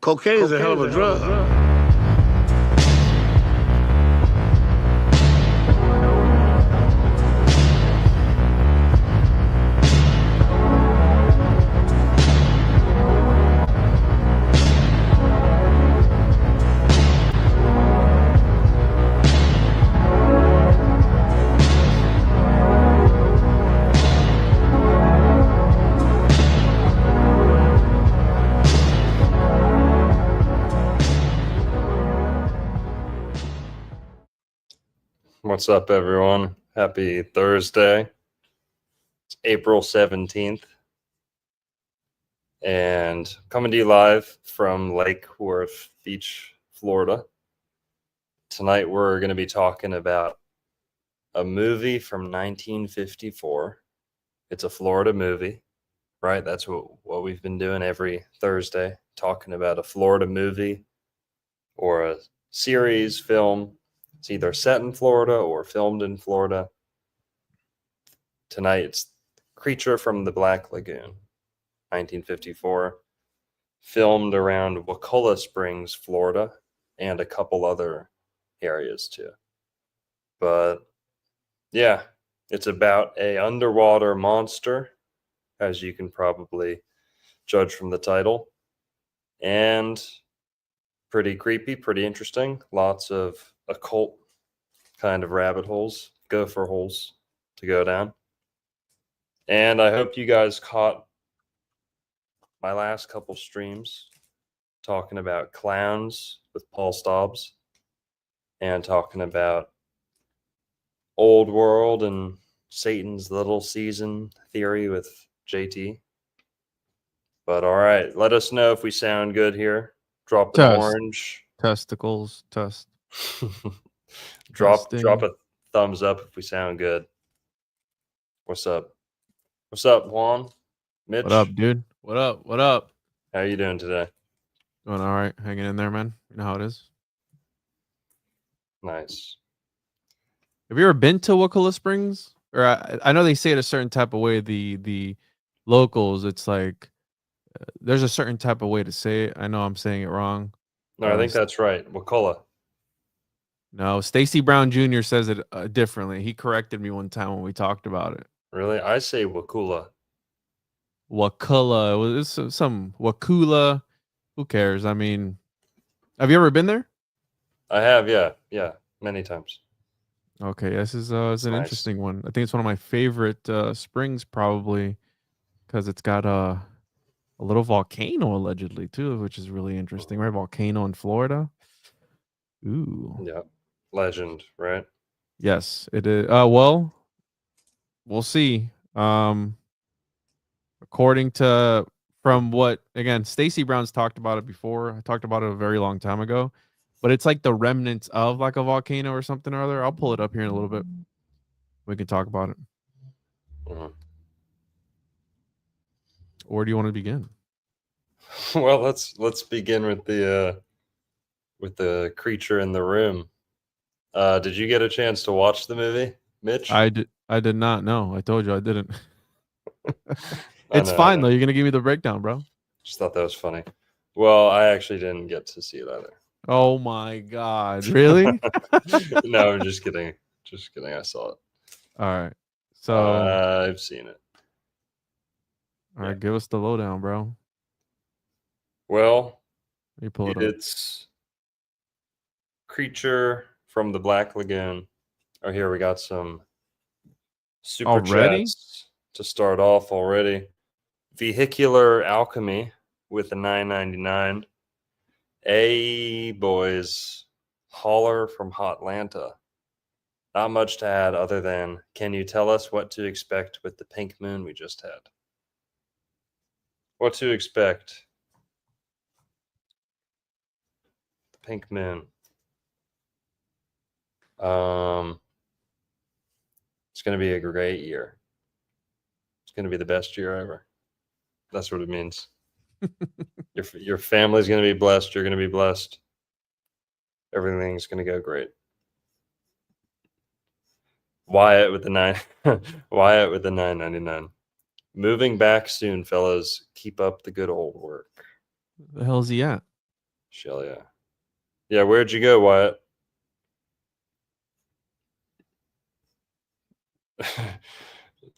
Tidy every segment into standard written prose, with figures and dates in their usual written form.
Cocaine is a hell of a drug. What's up, everyone? Happy Thursday. It's April 17th. And coming to you live from Lake Worth Beach, Florida. Tonight we're going to be talking about a movie from 1954. It's a Florida movie, right? That's what we've been doing every Thursday, talking about a Florida movie or a series, film. It's either set in Florida or filmed in Florida. Tonight, it's Creature from the Black Lagoon, 1954, filmed around Wakulla Springs, Florida, and a couple other areas too. But yeah, it's about a underwater monster, as you can probably judge from the title, and pretty creepy, pretty interesting. Lots of occult kind of rabbit holes, gopher holes to go down. And I hope you guys caught my last couple streams talking about clowns with Paul Stobbs and talking about Old World and Satan's Little Season theory with JT. But all right, let us know if we sound good here. Drop an orange. Testicles, test. Drop a thumbs up if we sound good. What's up? What's up, Juan? Mitch? What up, dude? What up? What up? How you doing today? Doing all right. Hanging in there, man. You know how it is. Nice. Have you ever been to Wakulla Springs? Or I know they say it a certain type of way. The locals, it's like there's a certain type of way to say it. I know I'm saying it wrong. No, I think that's right. Wakulla. No, Stacy Brown Jr. says it differently. He corrected me one time when we talked about it. Really? I say Wakulla. Wakulla. It's some Wakulla. Who cares? I mean, have you ever been there? I have, yeah. Yeah, many times. Okay, this is it's an interesting one. I think it's one of my favorite springs, probably, because it's got a little volcano allegedly too, which is really interesting. Right, volcano in Florida. Ooh. Yeah, legend, right? Yes, it is. Well, we'll see. According to from what again, Stacey Brown's talked about it before. I talked about it a very long time ago. But it's like the remnants of like a volcano or something or other. I'll pull it up here in a little bit. We can talk about it. Mm-hmm. Where do you want to begin? Well, let's begin with the creature in the room. Did you get a chance to watch the movie, Mitch? I did not know. I told you I didn't. It's fine though. You're gonna give me the breakdown, bro. Just thought that was funny. Well, I actually didn't get to see it either. Oh my god! Really? No, I'm just kidding. Just kidding. I saw it. All right. So I've seen it. All right, give us the lowdown, bro. Well, you pull it up. It's Creature from the Black Lagoon. Oh, here we got some super chats to start off already. Vehicular Alchemy with a $9.99. Hey, boys. Holler from Hotlanta. Not much to add other than, can you tell us what to expect with the pink moon we just had? What to expect? The pink moon. It's going to be a great year. It's going to be the best year ever. That's what it means. Your family's going to be blessed. You're going to be blessed. Everything's going to go great. Wyatt with the $9.99. Moving back soon, fellas. Keep up the good old work. The hell's he at? Shell, yeah. Yeah, where'd you go, Wyatt?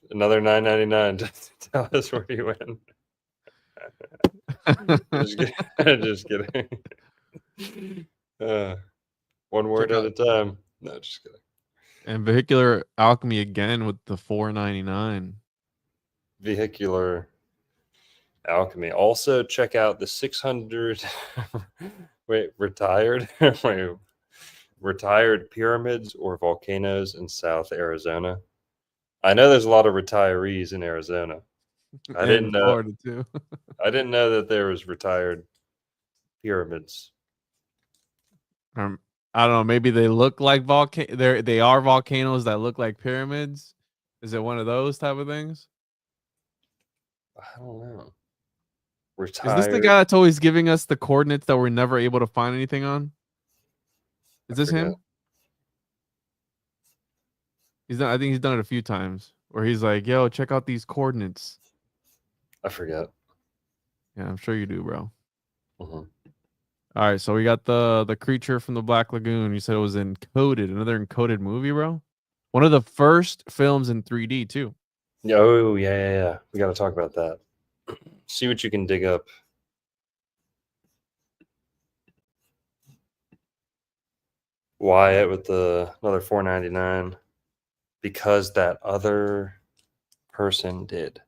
Another $9.99. Tell us where you went. Just kidding. One word at a time. No, just kidding. And vehicular alchemy again with the $4.99. Vehicular alchemy. Also, check out the 600. Wait, retired. Wait, retired pyramids or volcanoes in South Arizona. I know there's a lot of retirees in Arizona. I And didn't in know. Florida too. I didn't know that there was retired pyramids. I don't know. Maybe they look like they are volcanoes that look like pyramids. Is it one of those type of things? I don't know. Is this the Retired. guy that's always giving us the coordinates that we're never able to find anything on? Is I this forget. him? I think he's done it a few times where he's like, "Yo, check out these coordinates." I forget. Yeah, I'm sure you do, bro. Mm-hmm. All right, so we got the creature from the Black Lagoon. You said it was encoded, another encoded movie, bro. One of the first films in 3D too. Oh yeah. We got to talk about that. See what you can dig up. Wyatt with the another $4.99 because that other person did.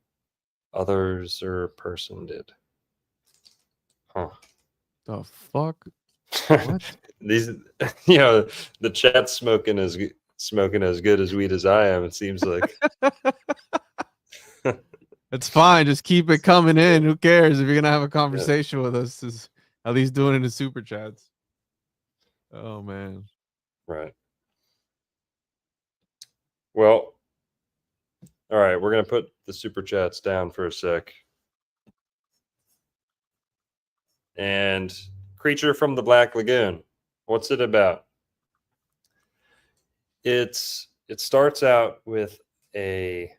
Others or person did. Huh. The fuck? What? These, the chat's smoking as good as weed as I am. It seems like. It's fine. Just keep it coming in. Who cares if you're gonna have a Yeah, conversation with us? Is at least doing it in super chats. Oh man. right. Well, all right. We're gonna put the super chats down for a sec. And Creature from the Black Lagoon. What's it about? It starts out with a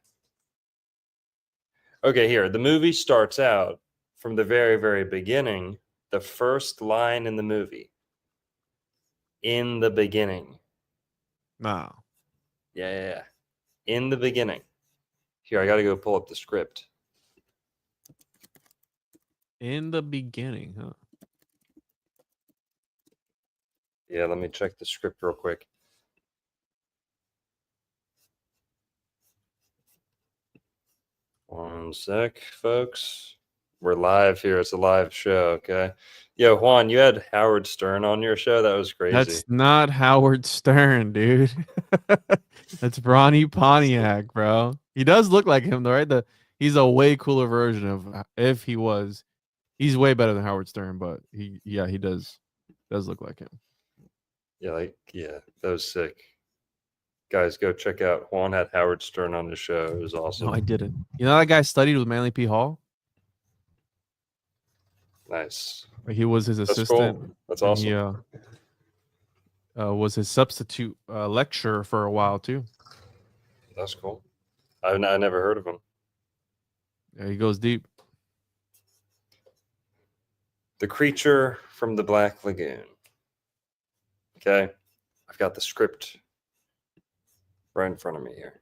okay, here. The movie starts out from the very, very beginning. The first line in the movie. In the beginning. Nah. Yeah. In the beginning. Here, I got to go pull up the script. In the beginning, huh? Yeah, let me check the script real quick. One sec, folks. We're live here. It's a live show, okay? Yo, Juan, you had Howard Stern on your show. That was crazy. That's not Howard Stern, dude. That's Ronnie Pontiac, bro. He does look like him, though, right? He's a way cooler version of if he was. He's way better than Howard Stern, but he does look like him. Yeah, that was sick. Guys, go check out Juan had Howard Stern on the show. It was awesome. No, I didn't. You know that guy studied with Manly P. Hall? Nice. Like he was his assistant. Cool. That's awesome. He was his substitute lecturer for a while too. That's cool. I never heard of him. Yeah, he goes deep. The Creature from the Black Lagoon. Okay. I've got the script right in front of me here.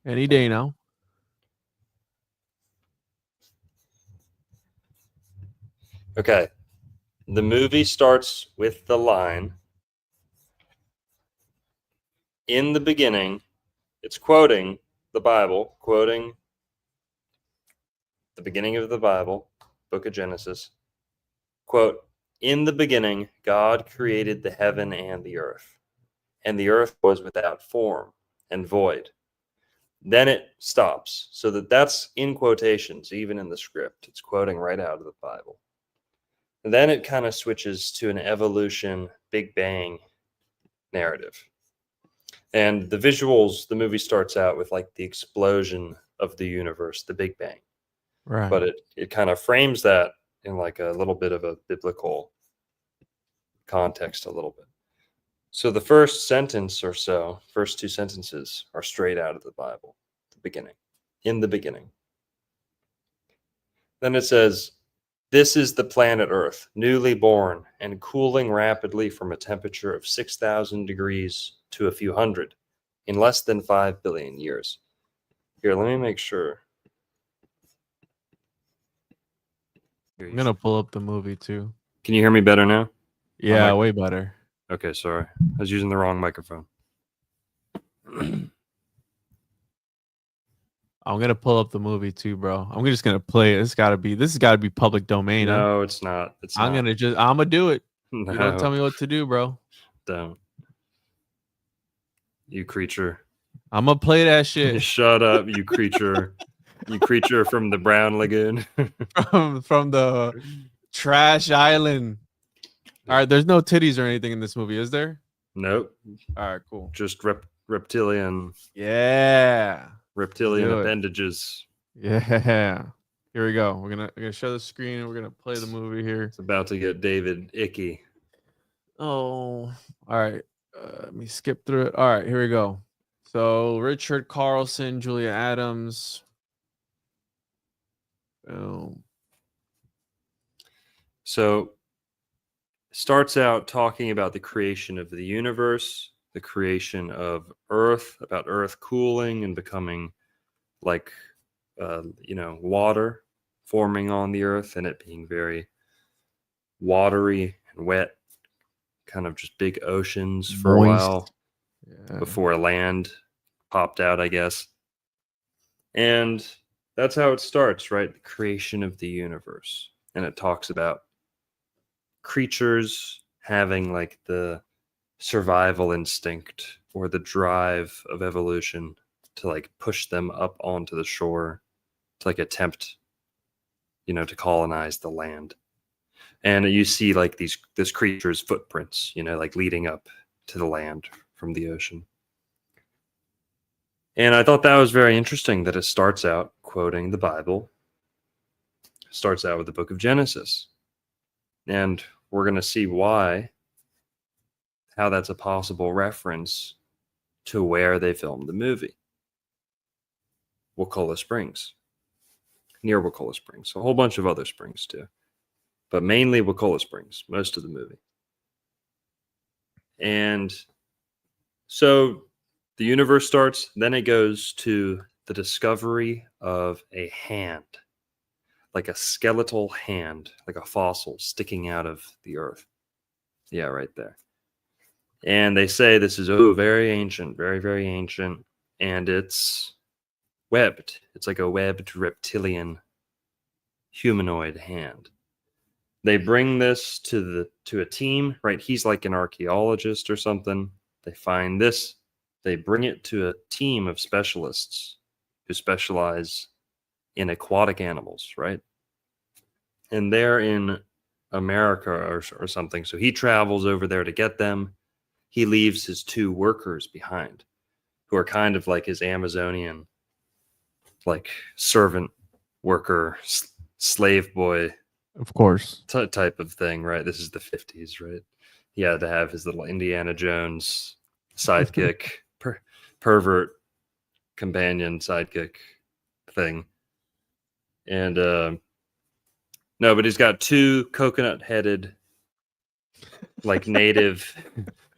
Any day now. Okay. The movie starts with the line, in the beginning, it's quoting the Bible, quoting the beginning of the Bible, book of Genesis. Quote, in the beginning, God created the heaven and the earth was without form and void. Then it stops. So that's in quotations, even in the script. It's quoting right out of the Bible. And then it kind of switches to an evolution, Big Bang narrative. And the visuals, the movie starts out with like the explosion of the universe, the Big Bang. Right. But it kind of frames that in like a little bit of a biblical context a little bit. So the first sentence or so, first two sentences are straight out of the Bible, the beginning, in the beginning. Then it says, This is the planet Earth, newly born and cooling rapidly from a temperature of 6,000 degrees to a few hundred in less than 5 billion years. Here, let me make sure. Here, I'm gonna pull up the movie too. Can you hear me better now? Yeah, way better. Okay, sorry. I was using the wrong microphone. I'm gonna pull up the movie too, bro. I'm just gonna play it. This has gotta be public domain. No, it's not. It's I'm not. gonna do it. No, You don't tell me what to do, bro. Don't. You creature. I'm gonna play that shit. Shut up, you creature. You creature from the Brown Lagoon. from the trash island. All right, there's no titties or anything in this movie, is there? Nope. All right, cool. Just reptilian. Yeah. Reptilian appendages. Yeah. Here we go. We're gonna show the screen and we're gonna play the movie here. It's about to get David icky. Oh, all right. Let me skip through it. All right, here we go. So Richard Carlson, Julia Adams. Boom. So starts out talking about the creation of the universe, the creation of Earth, about Earth cooling and becoming like water forming on the Earth and it being very watery and wet, kind of just big oceans for Moist. a while Yeah. before land popped out, I guess. And that's how it starts, right? The creation of the universe. And it talks about creatures having like the survival instinct or the drive of evolution to like push them up onto the shore to like attempt to colonize the land. And you see like this creature's footprints like leading up to the land from the ocean. And I thought that was very interesting that it starts out quoting the Bible, starts out with the book of Genesis. And we're going to see how that's a possible reference to where they filmed the movie. Wakulla Springs, near Wakulla Springs. A whole bunch of other springs too, but mainly Wakulla Springs, most of the movie. And so the universe starts, then it goes to the discovery of a hand, like a skeletal hand, like a fossil sticking out of the earth. Yeah, right there. And they say this is very ancient, very, very ancient. And it's webbed. It's like a webbed reptilian humanoid hand. They bring this to a team, right? He's like an archaeologist or something. They find this. They bring it to a team of specialists who specialize in aquatic animals, right? And they're in America or something. So he travels over there to get them. He leaves his 2 workers behind who are kind of like his Amazonian, like servant worker, slave boy, of course, type of thing, right? This is the 50s, right? He had to have his little Indiana Jones sidekick, pervert companion sidekick thing. And no, but he's got 2 coconut-headed, like native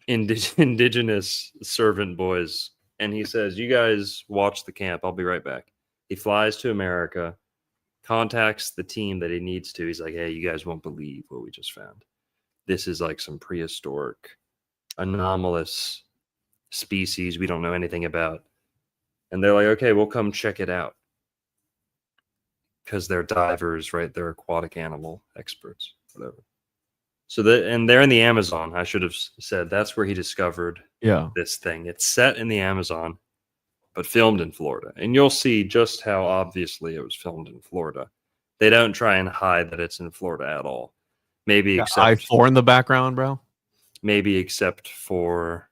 indigenous servant boys. And he says, you guys watch the camp. I'll be right back. He flies to America, contacts the team that he needs to. He's like, hey, you guys won't believe what we just found. This is like some prehistoric, anomalous species we don't know anything about. And they're like, okay, we'll come check it out. Because they're divers, right? They're aquatic animal experts, whatever. So and they're in the Amazon. I should have said that's where he discovered this thing. It's set in the Amazon, but filmed in Florida. And you'll see just how obviously it was filmed in Florida. They don't try and hide that it's in Florida at all. Maybe except I-4 in the background, bro. Maybe except for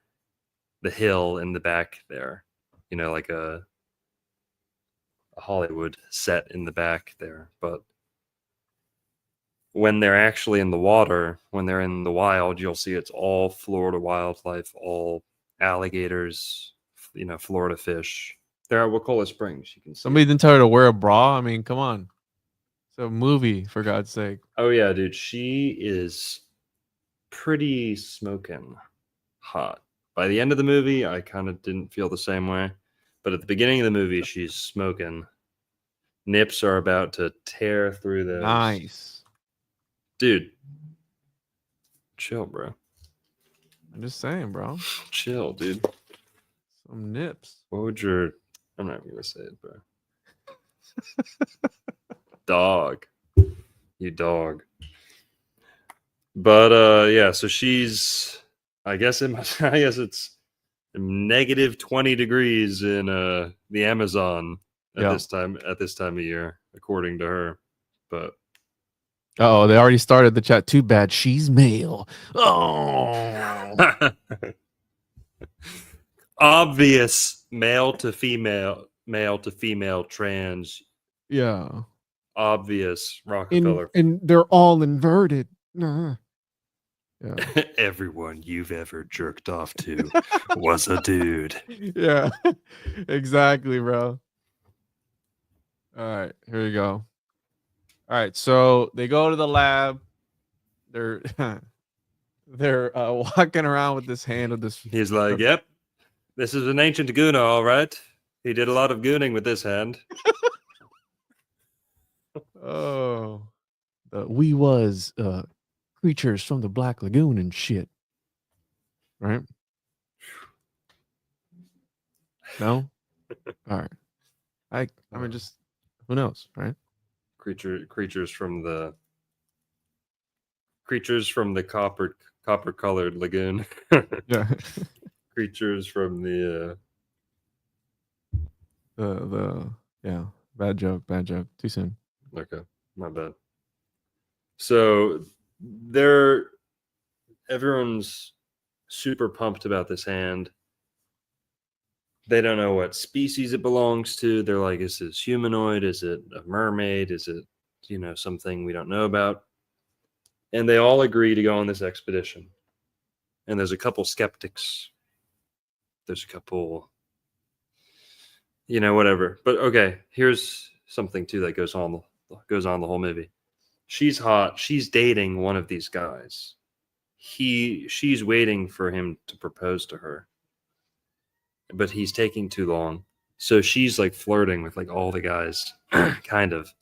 the hill in the back there. Like a Hollywood set in the back there. But when they're actually in the water, when they're in the wild, you'll see it's all Florida wildlife, all alligators, Florida fish. They're at Wakulla Springs. You can see. Somebody didn't tell her to wear a bra. I mean, come on. So movie, for God's sake. Oh yeah, dude, she is pretty smoking hot. By the end of the movie, I kind of didn't feel the same way, but at the beginning of the movie, she's smoking. Nips are about to tear through those. Nice. Dude, chill, bro. I'm just saying, bro. Chill, dude. Some nips. What would your... I'm not gonna say it, bro. Dog. You dog. But yeah, so she's... I guess it's negative 20 degrees in the Amazon at this time of year, according to her. But oh, they already started the chat. Too bad she's male. Oh, obvious male to female trans. yeah. Obvious Rockefeller. And they're all inverted. Yeah. Everyone you've ever jerked off to was a dude. Yeah, exactly, bro. All right, here we go. All right, so they go to the lab. They're they're walking around with this hand with this. He's like, "Yep, this is an ancient gooner, all right. He did a lot of gooning with this hand." Oh, we was creatures from the Black Lagoon and shit, right? No, all right. I mean, just who knows, right? Creatures from the copper colored lagoon. Yeah. Creatures from the yeah, bad joke, too soon. okay, my bad. So everyone's super pumped about this hand. They don't know what species it belongs to. They're like, is this humanoid? Is it a mermaid? Is it, something we don't know about? And they all agree to go on this expedition. And there's a couple skeptics. There's a couple, whatever. But okay, here's something too that goes on the whole movie. She's hot. She's dating one of these guys. She's waiting for him to propose to her, but he's taking too long. So she's like flirting with like all the guys, kind of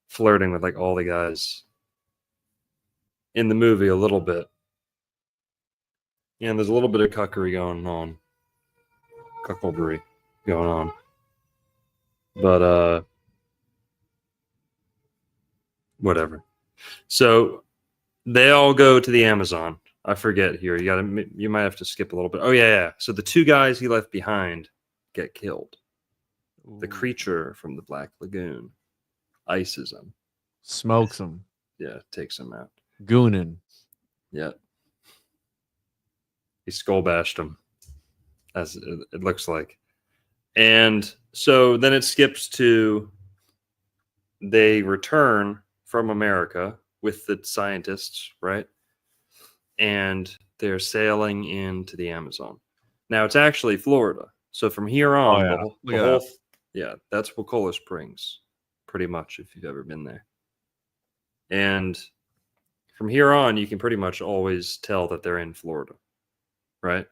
flirting with like all the guys in the movie a little bit. And there's a little bit of cuckoldry going on. But whatever. So they all go to the Amazon. I forget here. You might have to skip a little bit. Oh yeah. So the two guys he left behind get killed. Ooh. The creature from the Black Lagoon ices him, smokes him. Yeah, takes him out. Goonin. Yeah. He skull bashed him, as it looks like. And so then it skips to they return from America with the scientists, right? And they're sailing into the Amazon. Now it's actually Florida. So from here on, that's Wakulla Springs, pretty much, if you've ever been there. And from here on, you can pretty much always tell that they're in Florida, right?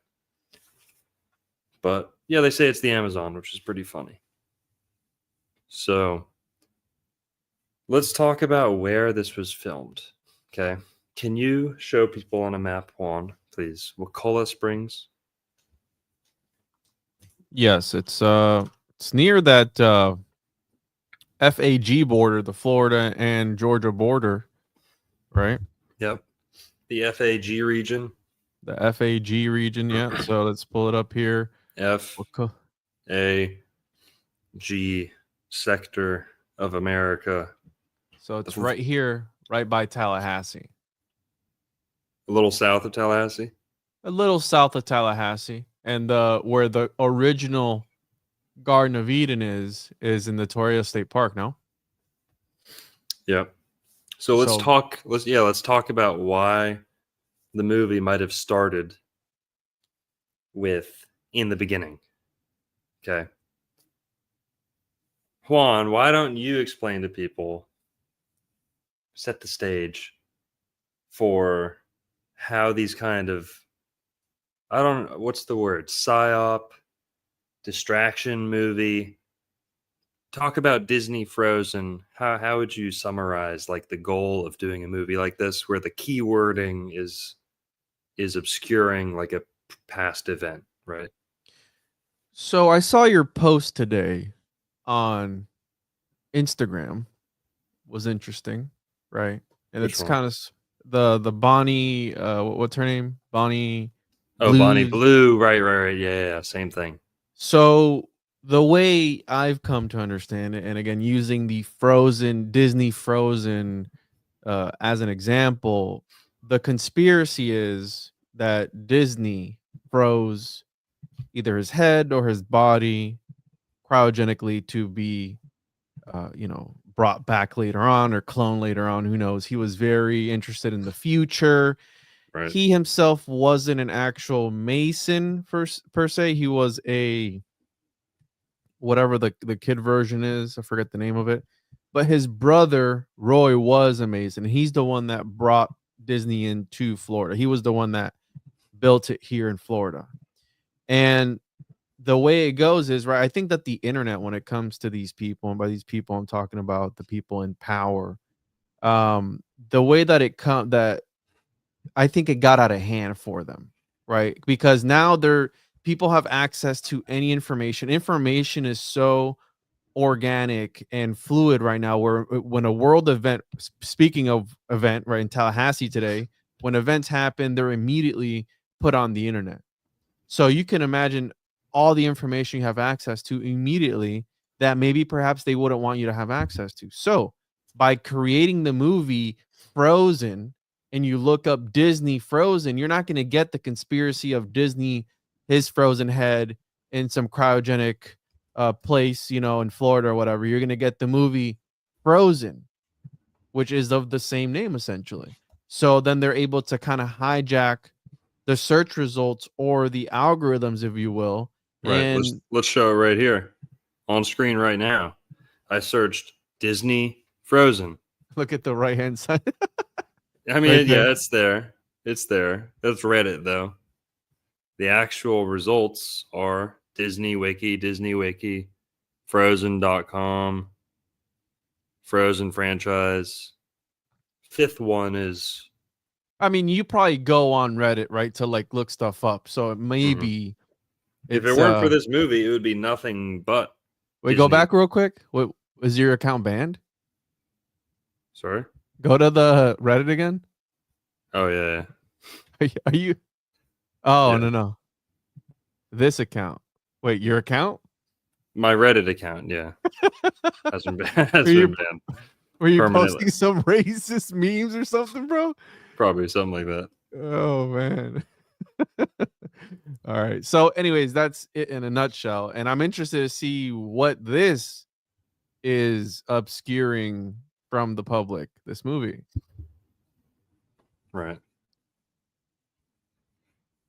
But yeah, they say it's the Amazon, which is pretty funny. So let's talk about where this was filmed. Okay. Can you show people on a map, Juan, please? Wakulla Springs. Yes, it's near that FAG border, the Florida and Georgia border, right? Yep. The FAG region. The FAG region, yeah. So let's pull it up here. FAG sector of America. So it's right here, right by Tallahassee. A little south of Tallahassee? A little south of Tallahassee. And where the original Garden of Eden is in the Torrey State Park, no? Yep. So let's talk about why the movie might have started with in the beginning. Okay. Juan, why don't you explain to people set the stage for how these kind of, I don't know, what's the word? Psyop, distraction movie. Talk about Disney Frozen. How would you summarize like the goal of doing a movie like this where the key wording is obscuring like a past event, right? So I saw your post today on Instagram. Was interesting, right? And Which it's one? kind of the Bonnie. What's her name? Bonnie Oh, Bonnie Blues. Blue. Right. Yeah. Same thing. So the way I've come to understand it, and again using the Frozen Disney Frozen as an example, the conspiracy is that Disney froze either his head or his body cryogenically to be, brought back later on or cloned later on. Who knows? He was very interested in the future. Right. He himself wasn't an actual Mason per se. He was a whatever the kid version is. I forget the name of it. But his brother Roy was amazing. He's the one that brought Disney into Florida. He was the one that built it here in Florida. And the way it goes is right. I think that the internet, when it comes to these people, and by these people, I'm talking about the people in power. The way that that I think it got out of hand for them, right? Because now people have access to any information. Information is so organic and fluid right now where when a world event, speaking of event, right, in Tallahassee today, when events happen, they're immediately put on the internet. So you can imagine all the information you have access to immediately that maybe perhaps they wouldn't want you to have access to. So by creating the movie Frozen and you look up Disney Frozen, you're not going to get the conspiracy of Disney, his frozen head in some cryogenic place, in Florida or whatever. You're going to get the movie Frozen, which is of the same name essentially. So then they're able to kind of hijack the search results or the algorithms, if you will. Right. And Let's show it right here on screen right now. I searched Disney Frozen. look at the right hand side. I Right mean, there. yeah, it's there. It's there. That's Reddit though. The actual results are Disney Wiki, Frozen.com, Frozen franchise. Fifth one is I mean, you probably go on Reddit, right, to like look stuff up. So it mhm. maybe If it it's weren't for this movie, it would be nothing but wait, go Disney. back real quick. What was your account banned? Sorry? Go to the Reddit again. Oh yeah. Are you Oh, Yeah. no. This account. Wait, your account? My Reddit account, yeah. Hasn't been Were has you been banned were you permanently. posting some racist memes or something, bro? Probably something like that. Oh man. All right. So, anyways, that's it in a nutshell. And I'm interested to see what this is obscuring from the public, this movie. Right.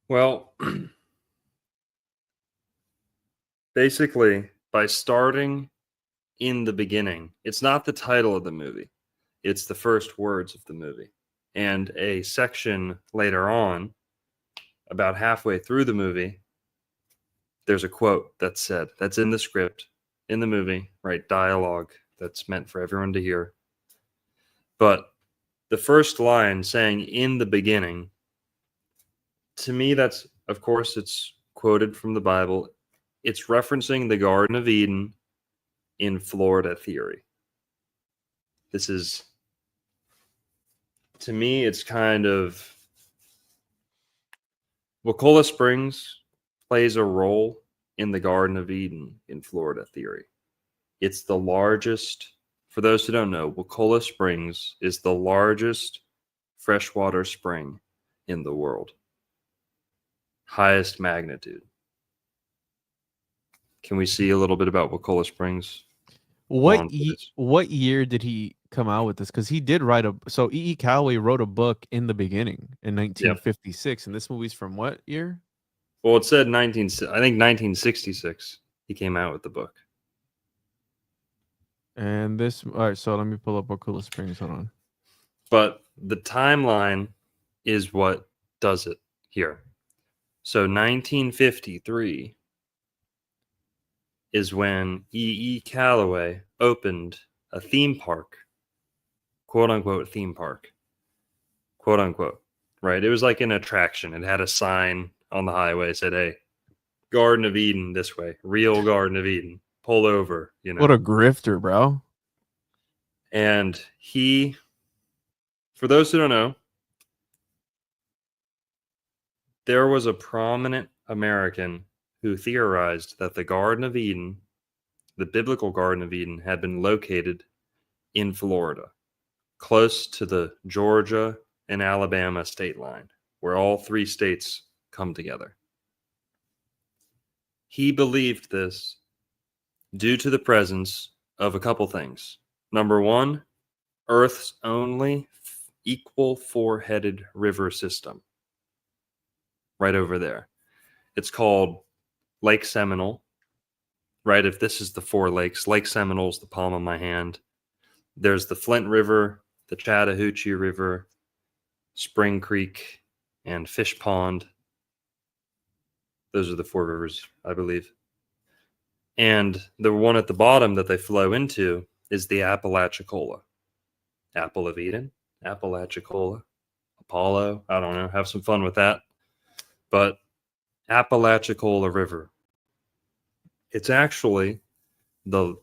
Well, basically, by starting in the beginning, it's not the title of the movie, it's the first words of the movie. And a section later on, about halfway through the movie, there's a quote that's said, that's in the script, in the movie, right? Dialogue that's meant for everyone to hear. But the first line saying in the beginning, to me, that's, of course, it's quoted from the Bible. It's referencing the Garden of Eden in Florida theory. This is, to me, it's kind of, Wakulla Springs plays a role in the Garden of Eden in Florida theory. It's the largest, for those who don't know, Wakulla Springs is the largest freshwater spring in the world. Highest magnitude. Can we see a little bit about Wakulla Springs? What year did he come out with this? Because he did write so E. Calloway wrote a book in the beginning in Yep. 1956, and this movie's from what year? Well, it said I think 1966 he came out with the book. And this, all right. So let me pull up Wakulla Springs. Hold on. But the timeline is what does it here. So 1953 is when E. Calloway opened a theme park, quote unquote theme park, quote unquote, right? It was like an attraction. It had a sign on the highway that said, hey, Garden of Eden this way, real Garden of Eden, pull over, What a grifter, bro. And he, for those who don't know, there was a prominent American who theorized that the Garden of Eden, the biblical Garden of Eden, had been located in Florida, close to the Georgia and Alabama state line, where all three states come together. He believed this due to the presence of a couple things. Number one, Earth's only equal four-headed river system, right over there. It's called Lake Seminole, right? If this is the four lakes, Lake Seminole's the palm of my hand. There's the Flint River, the Chattahoochee River, Spring Creek, and Fish Pond. Those are the four rivers, I believe. And the one at the bottom that they flow into is the Apalachicola. Apple of Eden, Apalachicola, Apollo. I don't know. Have some fun with that. But Apalachicola River. It's actually the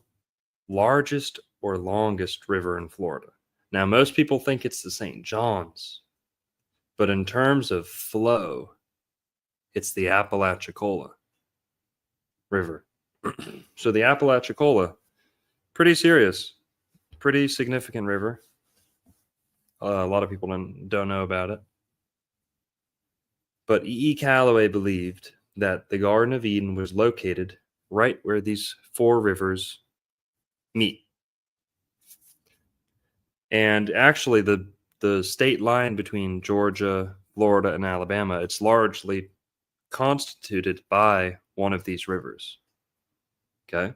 largest or longest river in Florida. Now, most people think it's the St. Johns, but in terms of flow, it's the Apalachicola River. So the Apalachicola, pretty serious, pretty significant river. A lot of people don't know about it. But E. Calloway believed that the Garden of Eden was located right where these four rivers meet. And actually, the state line between Georgia, Florida, and Alabama, it's largely constituted by one of these rivers. Okay.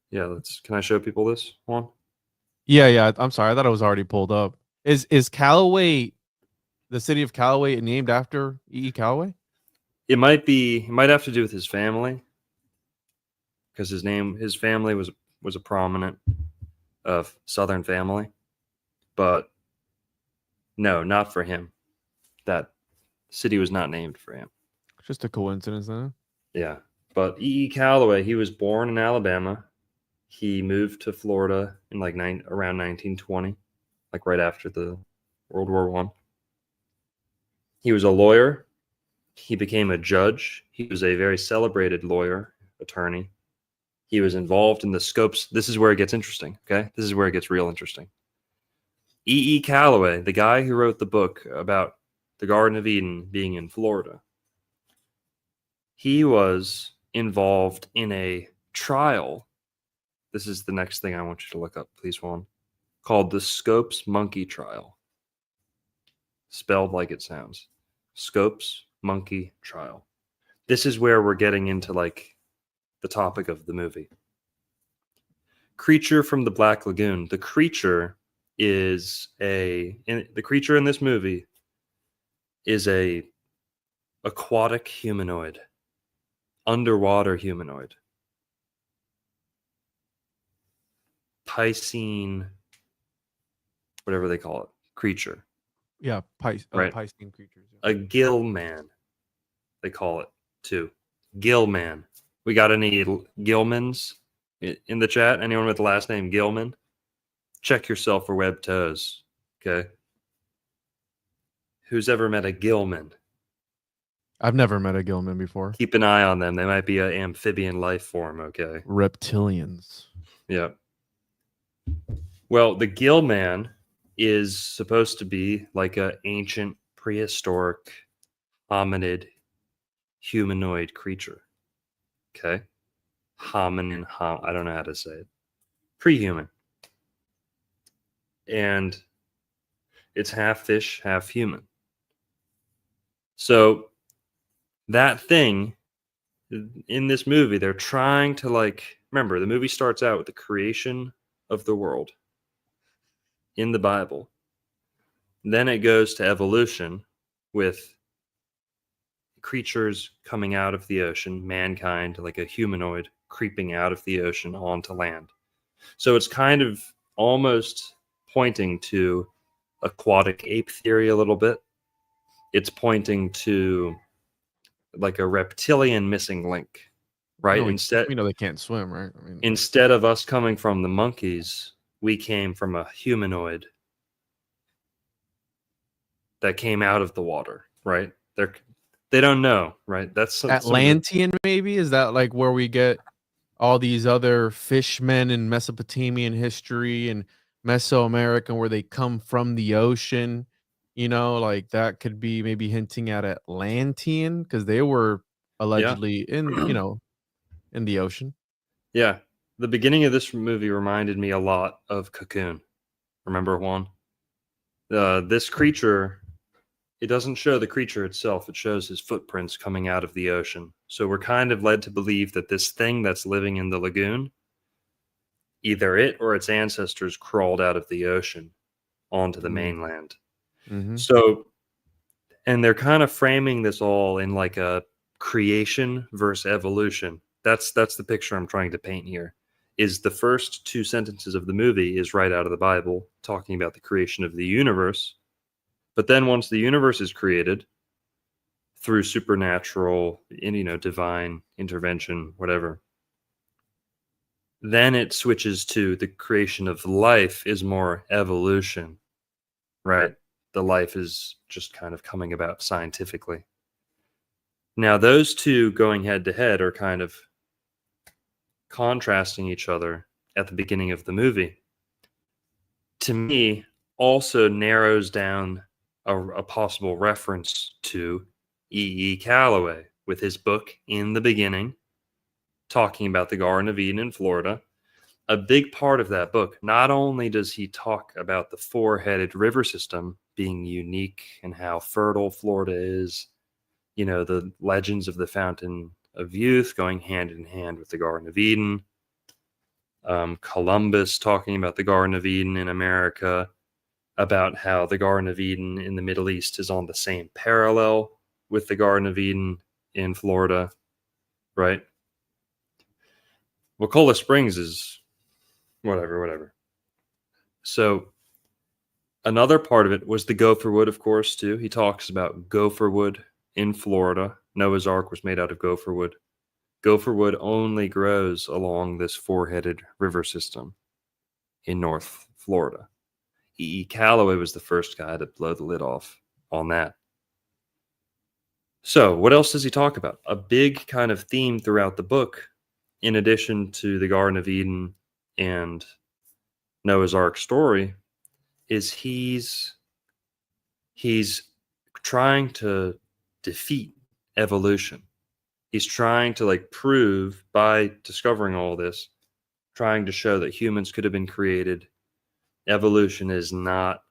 Yeah, can I show people this one? Yeah. I'm sorry. I thought it was already pulled up. Is Callaway, the city of Callaway, named after E. Callaway? It might have to do with his family, because his family was a prominent of Southern family, but no, not for him. That city was not named for him. Just a coincidence, then. Yeah, but E. Calloway, he was born in Alabama. He moved to Florida in around 1920, like right after the World War I. He was a lawyer. He became a judge. He was a very celebrated lawyer, attorney. He was involved in the scopes. This is where it gets interesting, okay? This is where it gets real interesting. E. Calloway, the guy who wrote the book about the Garden of Eden being in Florida, he was involved in a trial. This is the next thing I want you to look up, please, Juan, called the Scopes Monkey Trial. Spelled like it sounds. Scopes Monkey Trial. This is where we're getting into like the topic of the movie. Creature from the Black Lagoon. The creature the creature in this movie is a aquatic humanoid, underwater humanoid, Piscine, whatever they call it, creature. Yeah, right? Piscine creatures. A gill man, they call it too. Gill man. We got any Gilmans in the chat? Anyone with the last name Gilman? Check yourself for web toes. Okay. Who's ever met a Gilman? I've never met a Gilman before. Keep an eye on them. They might be an amphibian life form. Okay. Reptilians. Yeah. Well, the Gilman is supposed to be like an ancient prehistoric hominid humanoid creature. Okay. Hominin, I don't know how to say it. Pre-human. And it's half fish, half human. So that thing in this movie, they're trying to remember, the movie starts out with the creation of the world. in the Bible. Then it goes to evolution with creatures coming out of the ocean, mankind, like a humanoid, creeping out of the ocean onto land. So it's kind of almost pointing to aquatic ape theory a little bit. It's pointing to like a reptilian missing link, right? We know they can't swim, right? I mean, Instead of us coming from the monkeys, we came from a humanoid that came out of the water, right? They don't know, right? That's some of the, Atlantean, maybe? Is that like where we get all these other fishmen in Mesopotamian history and Mesoamerican where they come from the ocean? You know, like that could be maybe hinting at Atlantean because they were yeah. allegedly in the ocean. Yeah. The beginning of this movie reminded me a lot of Cocoon. Remember one? This creature, it doesn't show the creature itself, it shows his footprints coming out of the ocean. So we're kind of led to believe that this thing that's living in the lagoon, either it or its ancestors crawled out of the ocean onto the mainland. Mm-hmm. So, and they're kind of framing this all in like a creation versus evolution. That's the picture I'm trying to paint here. Is the first two sentences of the movie is right out of the Bible, talking about the creation of the universe. But then once the universe is created through supernatural, divine intervention, whatever, then it switches to the creation of life is more evolution, right? The life is just kind of coming about scientifically. Now, those two going head to head are kind of contrasting each other at the beginning of the movie. To me, also narrows down a possible reference to E. Calloway with his book In the Beginning, talking about the Garden of Eden in Florida. A big part of that book, not only does he talk about the four-headed river system being unique and how fertile Florida is, the legends of the Fountain of Youth going hand in hand with the Garden of Eden, Columbus talking about the Garden of Eden in America, about how the Garden of Eden in the Middle East is on the same parallel with the Garden of Eden in Florida, right? Wakulla Springs is whatever. So another part of it was the gopher wood, of course, too. He talks about gopher wood in Florida. Noah's Ark was made out of gopher wood. Gopher wood only grows along this four-headed river system in North Florida. E. Calloway was the first guy to blow the lid off on that. So what else does he talk about? A big kind of theme throughout the book, in addition to the Garden of Eden and Noah's Ark story, is he's trying to defeat evolution. He's trying to prove by discovering all this, trying to show that humans could have been created. Evolution is not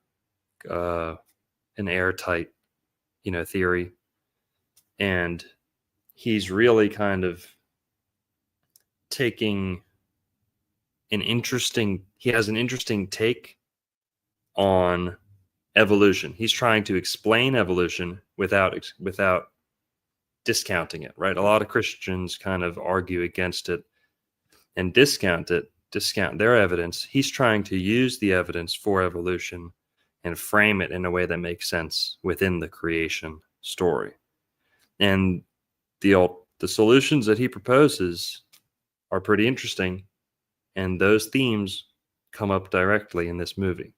an airtight, theory. And he's really kind of taking he has an interesting take on evolution. He's trying to explain evolution without discounting it, right? A lot of Christians kind of argue against it and discount their evidence. He's trying to use the evidence for evolution and frame it in a way that makes sense within the creation story. And the solutions that he proposes are pretty interesting, and those themes come up directly in this movie.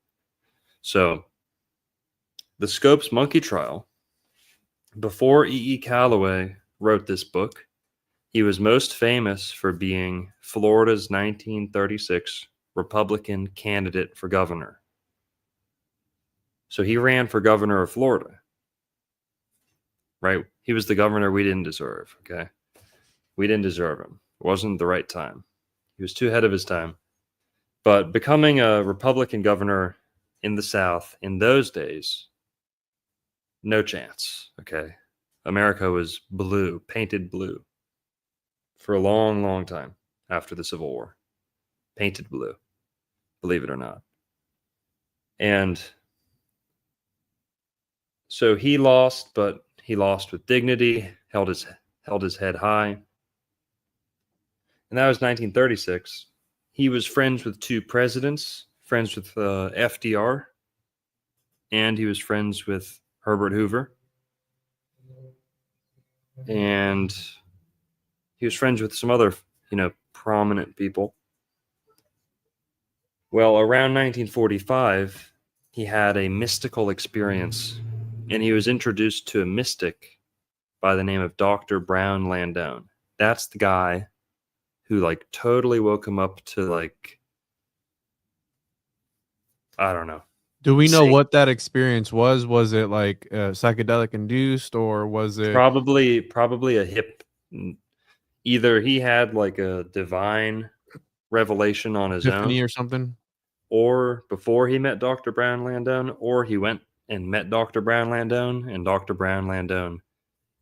So, the Scopes monkey trial, before E. Calloway wrote this book, he was most famous for being Florida's 1936 Republican candidate for governor. So he ran for governor of Florida, right? He was the governor we didn't deserve, okay? We didn't deserve him. It wasn't the right time. He was too ahead of his time. But becoming a Republican governor in the South in those days, no chance, okay? America was blue, painted blue, for a long, long time after the Civil War. Painted blue, believe it or not. And so he lost, but he lost with dignity, held his head high. And that was 1936. He was friends with two presidents, friends with FDR, and he was friends with Herbert Hoover. And he was friends with some other, prominent people. Well, around 1945, he had a mystical experience, and he was introduced to a mystic by the name of Dr. Brown Landone. That's the guy who totally woke him up to I don't know. Do we know what that experience was? Was it psychedelic induced, or was it probably a hip? Either he had a divine revelation on his epiphany own, or something, or before he met Dr. Brown Landone, or he went and met Dr. Brown Landone, and Dr. Brown Landone.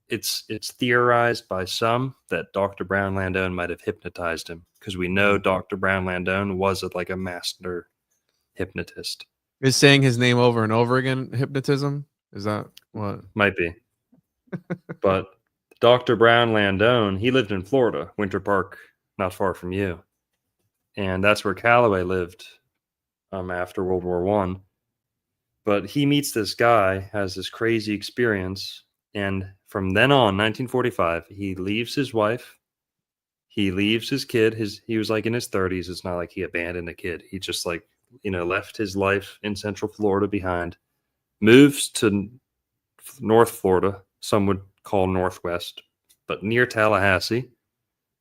It's theorized by some that Dr. Brown Landone might have hypnotized him, because we know Dr. Brown Landone was a master hypnotist. Is saying his name over and over again hypnotism? Is that what? Might be. But Dr. Brown Landone, he lived in Florida, Winter Park, not far from you. And that's where Calloway lived after World War I. But he meets this guy, has this crazy experience, and from then on, 1945, he leaves his wife, he leaves his kid. He was in his 30s. It's not like he abandoned a kid. He just left his life in Central Florida behind, moves to North Florida, some would call Northwest, but near Tallahassee,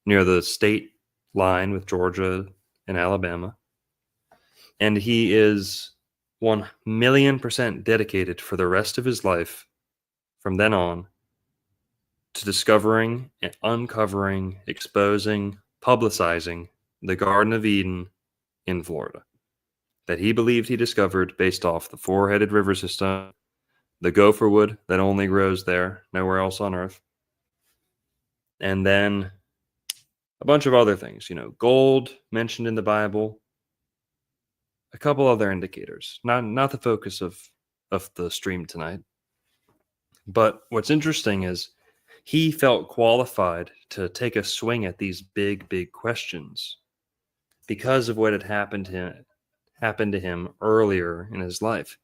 near the state line with Georgia and Alabama. And he is 1,000,000% dedicated for the rest of his life from then on to discovering and uncovering, exposing, publicizing the Garden of Eden in Florida that he believed he discovered based off the four-headed river system, the gopher wood that only grows there, nowhere else on Earth, and then a bunch of other things, gold mentioned in the Bible, a couple other indicators, not the focus of the stream tonight. But what's interesting is he felt qualified to take a swing at these big questions because of what had happened to him earlier in his life.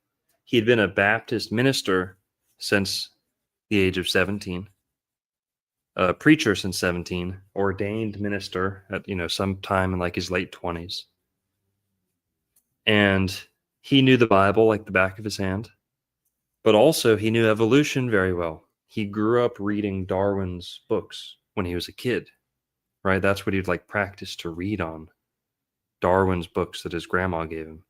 He had been a Baptist minister since the age of 17, a preacher since 17, ordained minister at sometime in his late 20s. And he knew the Bible like the back of his hand, but also he knew evolution very well. He grew up reading Darwin's books when he was a kid, right? That's what he'd practice to read on, Darwin's books that his grandma gave him.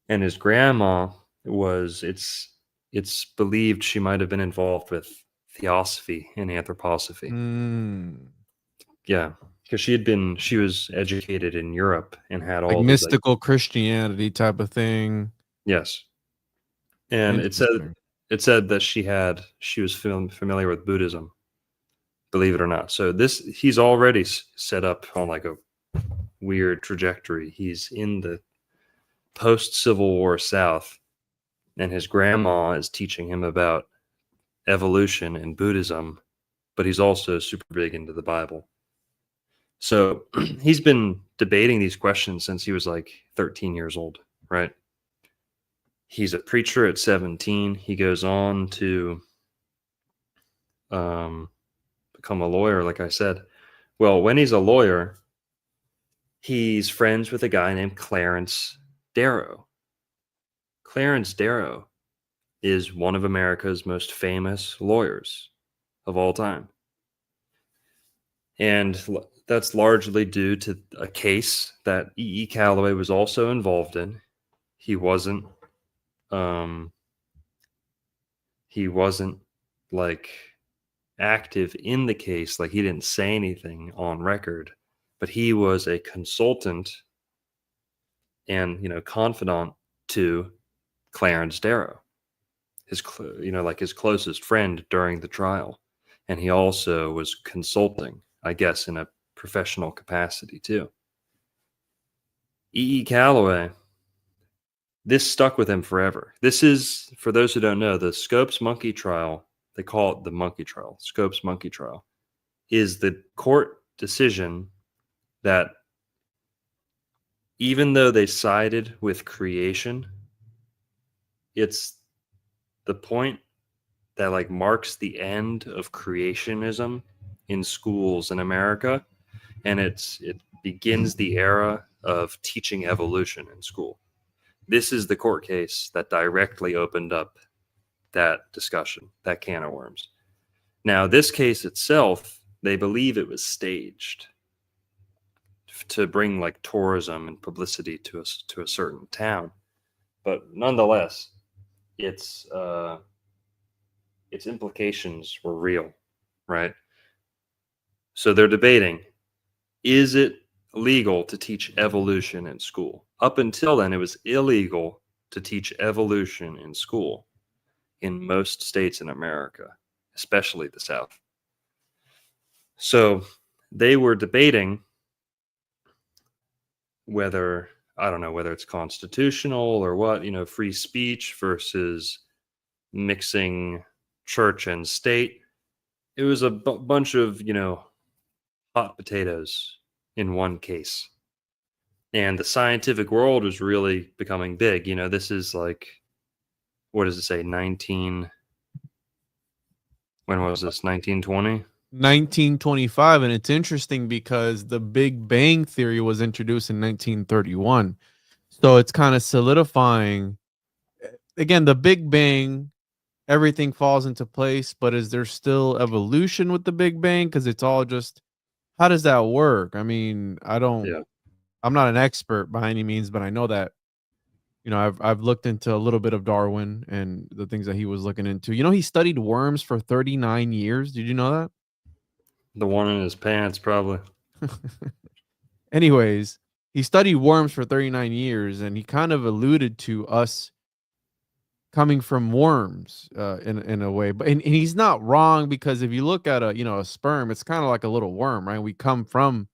And his grandma it's believed she might have been involved with theosophy and anthroposophy. Yeah, because she was educated in Europe and had all mystical Christianity type of thing. Yes. And it said that she was familiar with Buddhism, believe it or not. So he's already set up on a weird trajectory. He's in the post-Civil War South, and his grandma is teaching him about evolution and Buddhism, but he's also super big into the Bible. So he's been debating these questions since he was 13 years old, right? He's a preacher at 17. He goes on to become a lawyer, like I said. Well, when he's a lawyer, he's friends with a guy named Clarence Darrow. Clarence Darrow is one of America's most famous lawyers of all time. And that's largely due to a case that E.E. Calloway was also involved in. He wasn't active in the case, he didn't say anything on record, but he was a consultant and confidant to Clarence Darrow, his closest friend during the trial. And he also was consulting, I guess, in a professional capacity too. E.E. Calloway this stuck with him forever. This is, for those who don't know, the Scopes monkey trial. They call it the monkey trial. Scopes monkey trial is the court decision that even though they sided with creation, it's the point that like marks the end of creationism in schools in America, and it begins the era of teaching evolution in school. This is the court case that directly opened up that discussion, that can of worms. Now, this case itself, they believe it was staged to bring like tourism and publicity to a certain town, but nonetheless, its implications were real, right? So they're debating: is it legal to teach evolution in school? Up until then, it was illegal to teach evolution in school in most states in America, especially the South. So they were debating whether, I don't know whether it's constitutional or what, free speech versus mixing church and state. It was a bunch of, hot potatoes in one case. And the scientific world was really becoming big. This is like, what does it say? When was this? 1920? 1925, and it's interesting because the Big Bang Theory was introduced in 1931. So it's kind of solidifying. Again, the Big Bang, everything falls into place, but is there still evolution with the Big Bang? Because it's all just, how does that work? I mean, I'm not an expert by any means, but I know that, I've looked into a little bit of Darwin and the things that he was looking into. He studied worms for 39 years. Did you know that? The one in his pants, probably. Anyways, he studied worms for 39 years, and he kind of alluded to us coming from worms in a way. But and he's not wrong, because if you look at a sperm, it's kind of like a little worm, right? We come from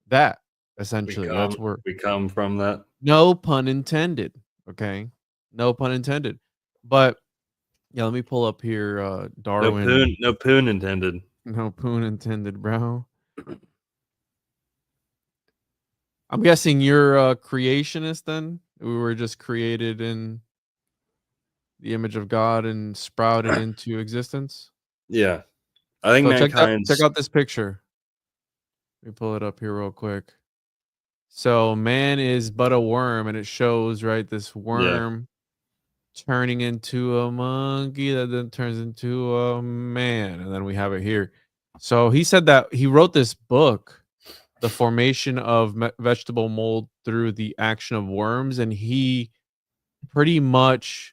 that, essentially. That's where we come from that. No pun intended. Okay, no pun intended. But yeah, let me pull up here Darwin. No poon intended. No poon intended, bro. I'm guessing you're a creationist then? We were just created in the image of God and sprouted into existence? Yeah. I think So mankind's... check out this picture. Let me pull it up here real quick. So man is but a worm, and it shows, right, this worm turning into a monkey that then turns into a man, and then we have it here. So he said that he wrote this book, The Formation of Vegetable Mold Through the Action of Worms, and he pretty much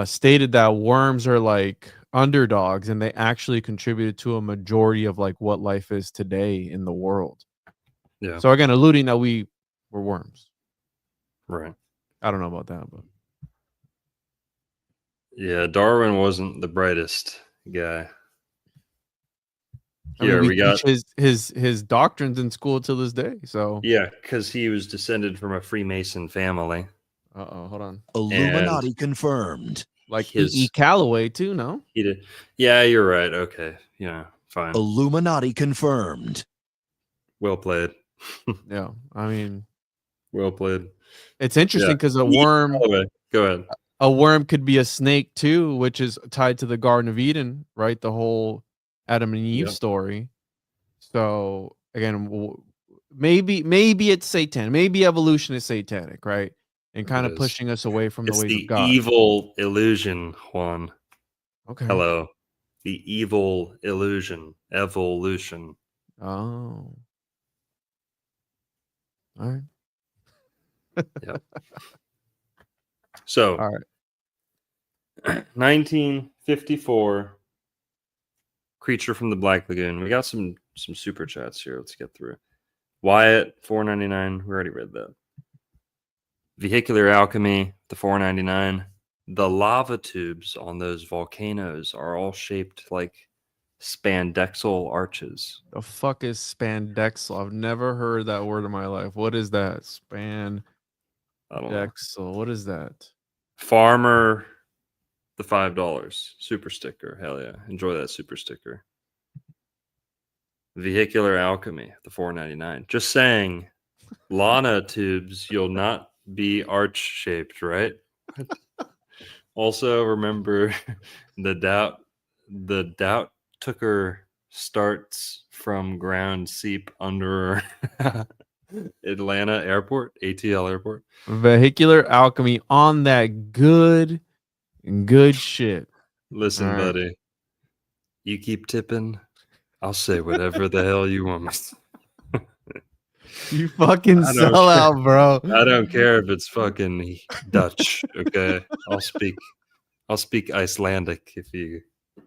stated that worms are like underdogs, and they actually contributed to a majority of like what life is today in the world. Yeah. So again, alluding that we were worms. Right. I don't know about that, but yeah, Darwin wasn't the brightest guy. Here, I mean, we got his doctrines in school till this day. So yeah, because he was descended from a Freemason family. Hold on. Illuminati confirmed. Like his Calloway too, no? He did. Yeah, you're right. Okay. Yeah, fine. Illuminati confirmed. Well played. Yeah, I mean, well played. It's interesting because a worm. Go ahead. A worm could be a snake too, which is tied to the Garden of Eden, right? The whole Adam and Eve story. So again, maybe it's Satan. Maybe evolution is satanic, right? And kind of pushing us away from the ways of God. Evil illusion, Juan. Okay. Hello. The evil illusion, evolution. Oh. All right. Yeah. So, all right. 1954, Creature from the Black Lagoon. We got some super chats here. Let's get through. Wyatt, $4.99. We already read that. Vehicular Alchemy, the $4.99. The lava tubes on those volcanoes are all shaped like spandexal arches. The fuck is spandexal? I've never heard that word in my life. What is that? I don't know. Excel. What is that? Farmer, the $5 super sticker. Hell yeah, enjoy that super sticker. Vehicular Alchemy, the $4.99. Just saying, Lana tubes, you'll not be arch shaped, right? Also, remember the doubt Tucker starts from ground seep under Atlanta Airport, ATL Airport. Vehicular alchemy on that good shit. Listen, All right. buddy, you keep tipping, I'll say whatever the hell you want me to. You fucking I don't sell care. out, bro. I don't care if it's fucking Dutch, okay? I'll speak Icelandic if you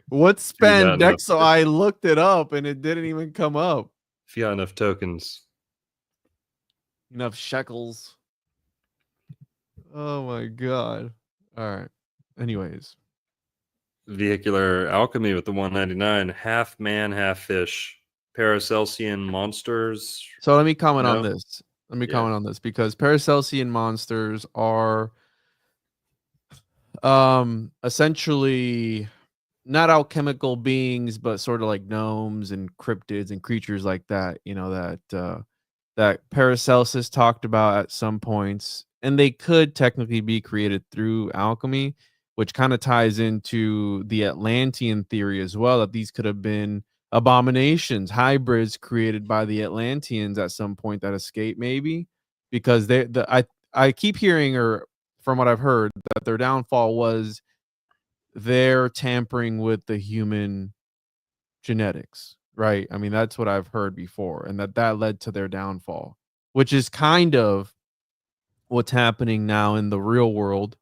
What's do that enough. spandex? So I looked it up and it didn't even come up. If you got enough tokens. Enough shekels. Oh my god. All right. Anyways. Vehicular Alchemy with the $1.99, half man, half fish. Paracelsian monsters. So let me comment No? on this. Let me Yeah. comment on this because Paracelsian monsters are essentially not alchemical beings, but sort of like gnomes and cryptids and creatures like that, you know, that Paracelsus talked about at some points, and they could technically be created through alchemy, which kind of ties into the Atlantean theory as well, that these could have been abominations, hybrids created by the Atlanteans at some point that escaped, maybe because I keep hearing, or from what I've heard, that their downfall was their tampering with the human genetics, right? I mean, that's what I've heard before, and that led to their downfall, which is kind of what's happening now in the real world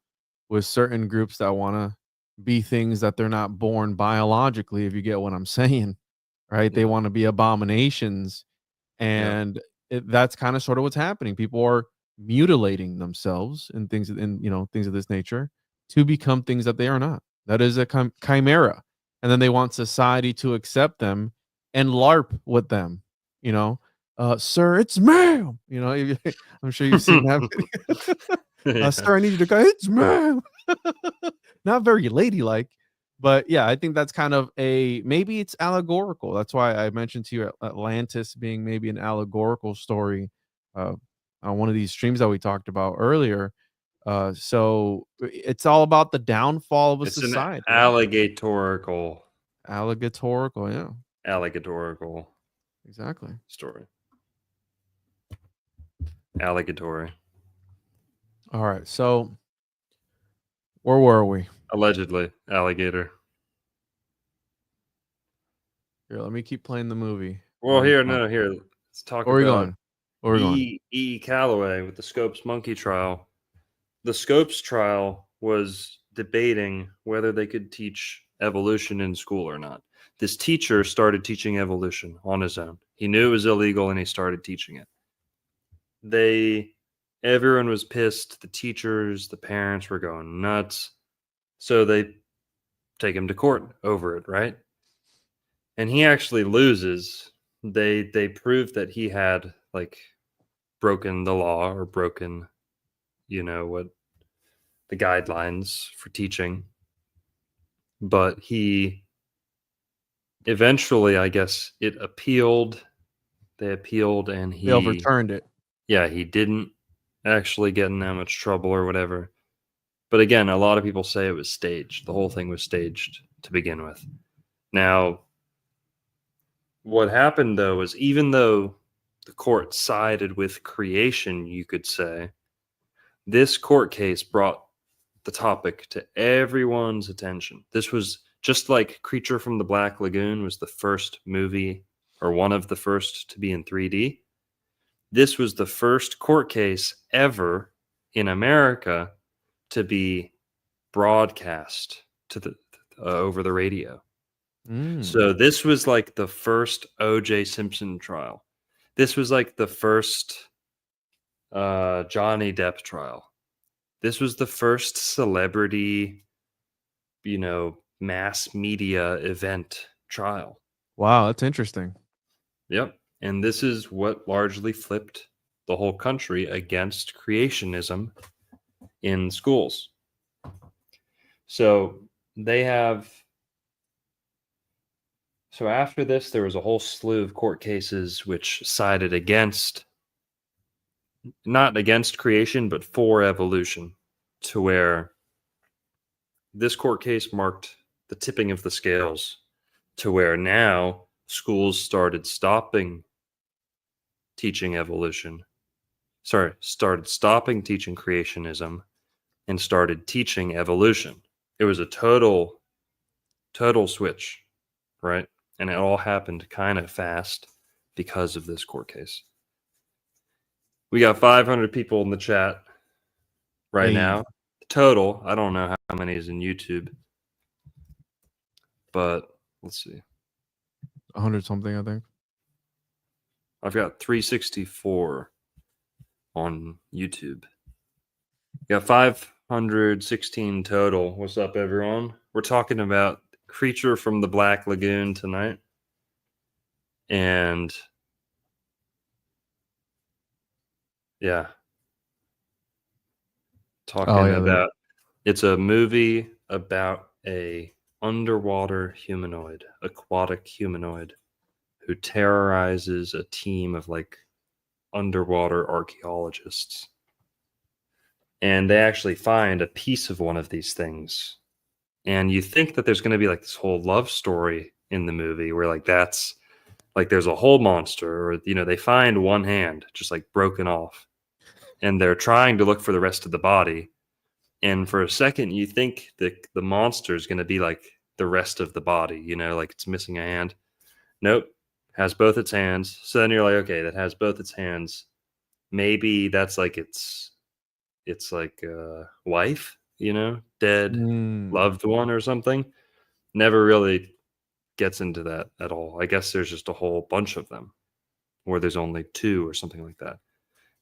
with certain groups that want to be things that they're not born biologically, if you get what I'm saying, right? They Yeah. want to be abominations, Yeah. and that's kind of sort of what's happening. People are mutilating themselves and things, and things of this nature, to become things that they are not. That is a chimera, and then they want society to accept them and LARP with them. Sir, it's ma'am. I'm sure you've seen that video. Yeah. Sir, I need you to go. It's ma'am. Not very ladylike, but yeah, I think that's kind of maybe it's allegorical. That's why I mentioned to you Atlantis being maybe an allegorical story on one of these streams that we talked about earlier. So it's all about the downfall of a It's an society. alligatorical Yeah, alligatorical exactly. story. Alligatory. All right, so where were we? Allegedly, alligator. Here, let me keep playing the movie. Well, here. Let's talk Where are we about going? Where are we going? E. Calloway with the Scopes monkey trial. The Scopes trial was debating whether they could teach evolution in school or not. This teacher started teaching evolution on his own. He knew it was illegal and he started teaching it. Everyone was pissed. The teachers, the parents were going nuts. So they take him to court over it, right? And he actually loses. They prove that he had broken the law or broken, what the guidelines for teaching. But he eventually, I guess, it appealed. They appealed, and They overturned it. Yeah, he didn't actually get in that much trouble or whatever. But again, a lot of people say it was staged. The whole thing was staged to begin with. Now, what happened, though, is even though the court sided with creation, you could say, this court case brought the topic to everyone's attention. This was just like Creature from the Black Lagoon was the first movie, or one of the first, to be in 3D. This was the first court case ever in America to be broadcast to the over the radio. So this was like the first O.J. Simpson trial. This was like the first Johnny Depp trial. This was the first celebrity, mass media event trial. Wow, that's interesting. Yep. And this is what largely flipped the whole country against creationism in schools. So after this, there was a whole slew of court cases which sided not against creation, but for evolution, to where this court case marked the tipping of the scales to where now schools started stopping teaching evolution. Started stopping teaching creationism and started teaching evolution. It was a total switch, right? And it all happened kind of fast because of this court case. We got 500 people in the chat right now. Total. I don't know how many is in YouTube, but let's see. 100 something, I think. I've got 364 on YouTube. Got 516 total. What's up, everyone? We're talking about Creature from the Black Lagoon tonight. And yeah. It's a movie about a underwater humanoid, aquatic humanoid, who terrorizes a team of like underwater archaeologists. And they actually find a piece of one of these things. And you think that there's going to be like this whole love story in the movie where like that's like there's a whole monster, or they find one hand just like broken off and they're trying to look for the rest of the body. And for a second you think that the monster is going to be like the rest of the body, like it's missing a hand. Nope, has both its hands. So then you're like, okay, that has both its hands. Maybe that's like it's like a wife, dead loved one or something. Never really gets into that at all. I guess there's just a whole bunch of them, or there's only two or something like that.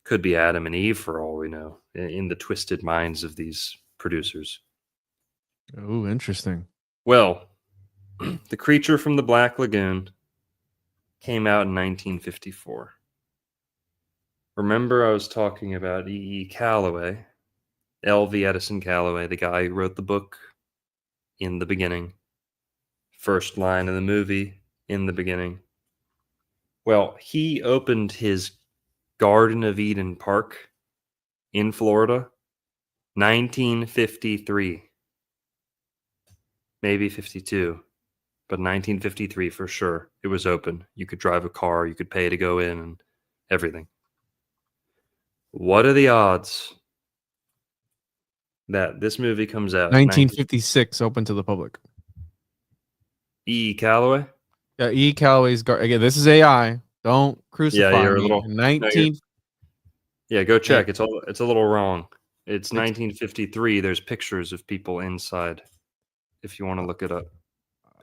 Could be Adam and Eve for all we know, in the twisted minds of these producers. Oh, interesting. Well, The Creature from the Black Lagoon came out in 1954. Remember I was talking about E.E. Calloway, L.V. Edison Calloway, the guy who wrote the book In the Beginning. First line of the movie, In the Beginning. Well, he opened his Garden of Eden Park in Florida, 1953. Maybe 52, but 1953 for sure. It was open. You could drive a car, you could pay to go in, and everything. What are the odds that this movie comes out 1956, open to the public? E. Calloway? Yeah, E. Calloway's again, this is AI. Don't crucify you're me. a little 19 Yeah, go check. It's a little wrong. It's 1953. There's pictures of people inside if you want to look it up.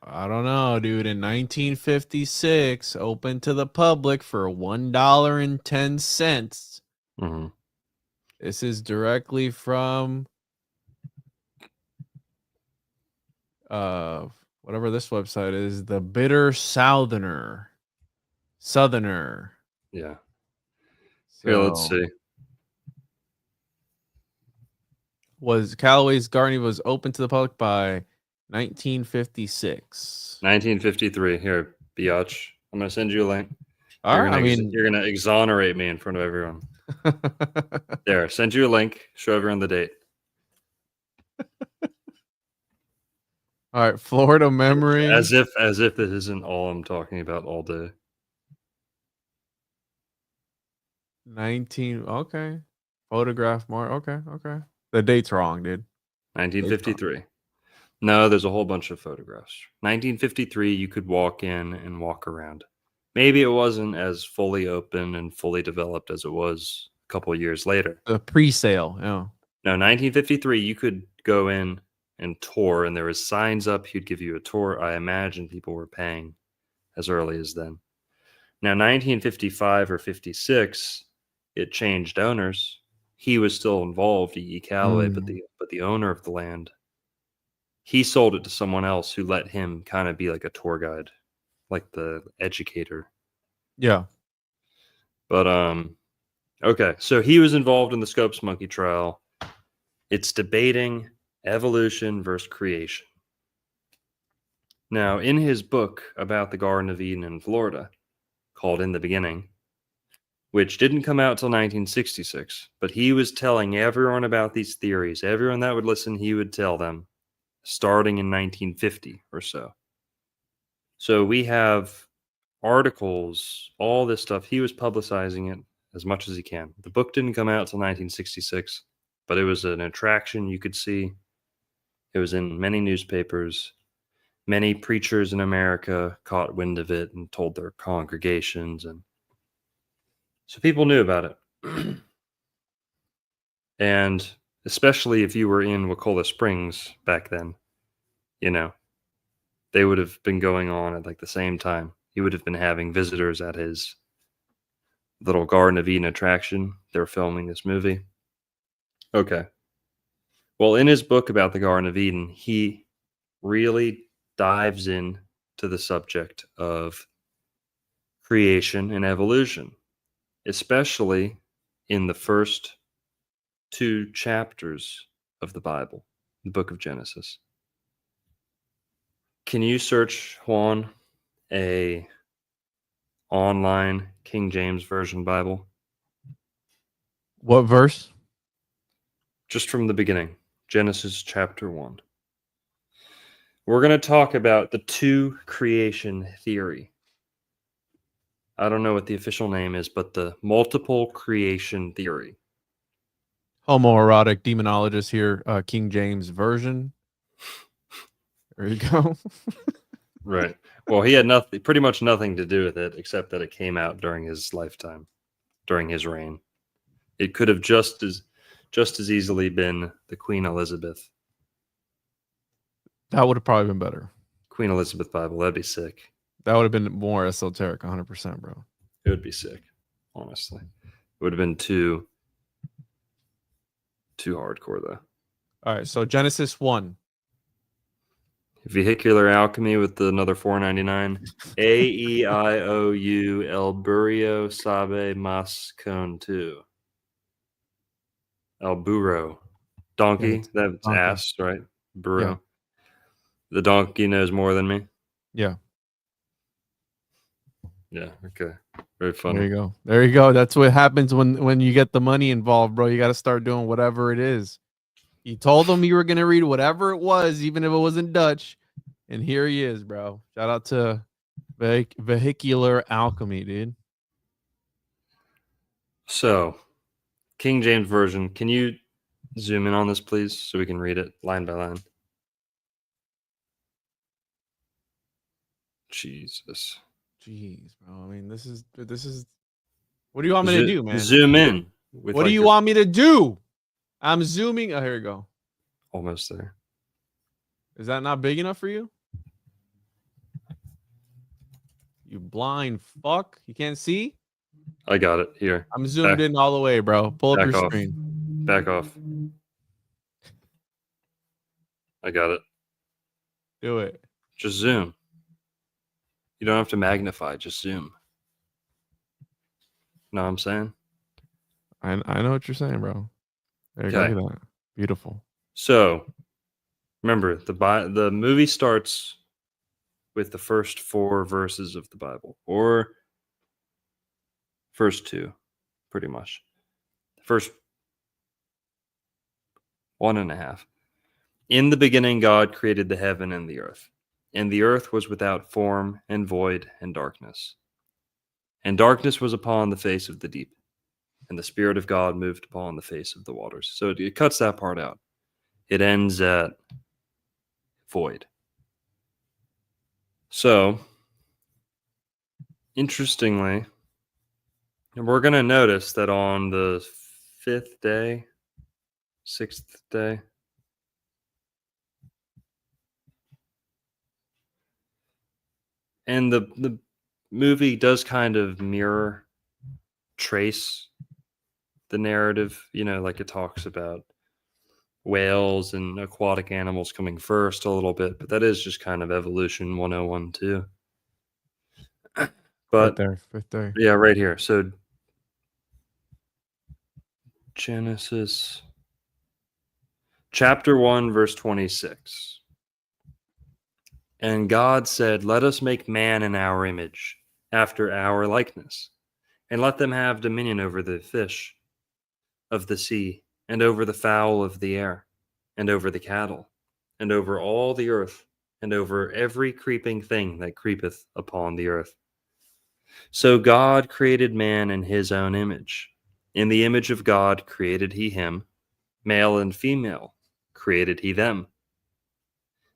I don't know, dude. In 1956, open to the public for $1.10. Mm-hmm. This is directly from whatever this website is, the Bitter Southerner. Yeah. So, here, let's see. Was Callaway's Garden was open to the public by 1956. 1953. Here, biatch. I'm gonna send you a link. All right, You're gonna exonerate me in front of everyone. There, send you a link. Show everyone the date. All right, Florida Memory. As if this isn't all I'm talking about all day. 19. Okay. Photograph more. Okay. The date's wrong, dude. 1953. No, there's a whole bunch of photographs. 1953, you could walk in and walk around. Maybe it wasn't as fully open and fully developed as it was a couple of years later. The pre-sale, yeah. No, 1953, you could go in and tour, and there was signs up. He'd give you a tour. I imagine people were paying as early as then. Now, 1955 or 56, it changed owners. He was still involved, E.E. Calloway, but the owner of the land, he sold it to someone else who let him kind of be like a tour guide, like the educator. Yeah. But okay, so he was involved in the Scopes Monkey trial. It's debating evolution versus creation. Now, in his book about the Garden of Eden in Florida, called In the Beginning, which didn't come out till 1966, but he was telling everyone about these theories. Everyone that would listen, he would tell them, starting in 1950 or so. So we have articles, all this stuff. He was publicizing it as much as he can. The book didn't come out till 1966, but it was an attraction you could see. It was in many newspapers. Many preachers in America caught wind of it and told their congregations, and so people knew about it. And especially if you were in Wakulla Springs back then, you know, they would have been going on at like the same time. He would have been having visitors at his little Garden of Eden attraction. They were filming this movie. Okay. Well, in his book about the Garden of Eden, he really dives in to the subject of creation and evolution, especially in the first 2 chapters of the Bible, the book of Genesis. Can you search, Juan, a online King James Version Bible? What verse? Just from the beginning, Genesis chapter 1. We're going to talk about the 2 creation theory. I don't know what the official name is, but the multiple creation theory. Homoerotic demonologist here, King James Version. There you go. Right. Well, he had pretty much nothing to do with it, except that it came out during his lifetime, during his reign. It could have just as easily been the Queen Elizabeth. That would have probably been better. Queen Elizabeth Bible. That'd be sick. That would have been more esoteric, 100%, bro. It would be sick, honestly. It would have been too hardcore, though. All right, so Genesis 1. Vehicular alchemy with another $4.99. A-E-I-O-U El Burro Sabe Mas Con 2. El Burro. Donkey. Yeah, That's donkey. ass, right? Burro. Yeah. The donkey knows more than me. Yeah. Yeah, okay. Very funny. There you go. There you go. That's what happens when you get the money involved, bro. You got to start doing whatever it is. You told them you were going to read whatever it was, even if it wasn't Dutch. And here he is, bro. Shout out to Vehicular Alchemy, dude. So, King James Version, can you zoom in on this, please, so we can read it line by line? Jesus. Jeez, bro. I mean, this is. What do you want me to do, man? Zoom in. What do you want me to do? I'm zooming. Oh, here we go. Almost there. Is that not big enough for you? You blind fuck. You can't see? I got it. Here. I'm zoomed in all the way, bro. Pull up your off. screen. Back off. I got it. Do it. Just zoom. You don't have to magnify. Just zoom. Know what I'm saying? I know what you're saying, bro. There you go. Look at that. Beautiful. So, remember, the movie starts with the first 4 verses of the Bible, or first 2, pretty much. The first 1.5. In the beginning, God created the heaven and the earth was without form and void and darkness. And darkness was upon the face of the deep, and the Spirit of God moved upon the face of the waters. So it cuts that part out. It ends at void. So, interestingly, and we're going to notice that on the 5th day, 6th day, and the movie does kind of trace the narrative, like it talks about whales and aquatic animals coming first a little bit, but that is just kind of evolution 101 too. But right there. Yeah, right here. So Genesis chapter 1, verse 26. And God said, "Let us make man in our image, after our likeness, and let them have dominion over the fish of the sea, and over the fowl of the air, and over the cattle, and over all the earth, and over every creeping thing that creepeth upon the earth." So God created man in his own image. In the image of God created he him, male and female created he them.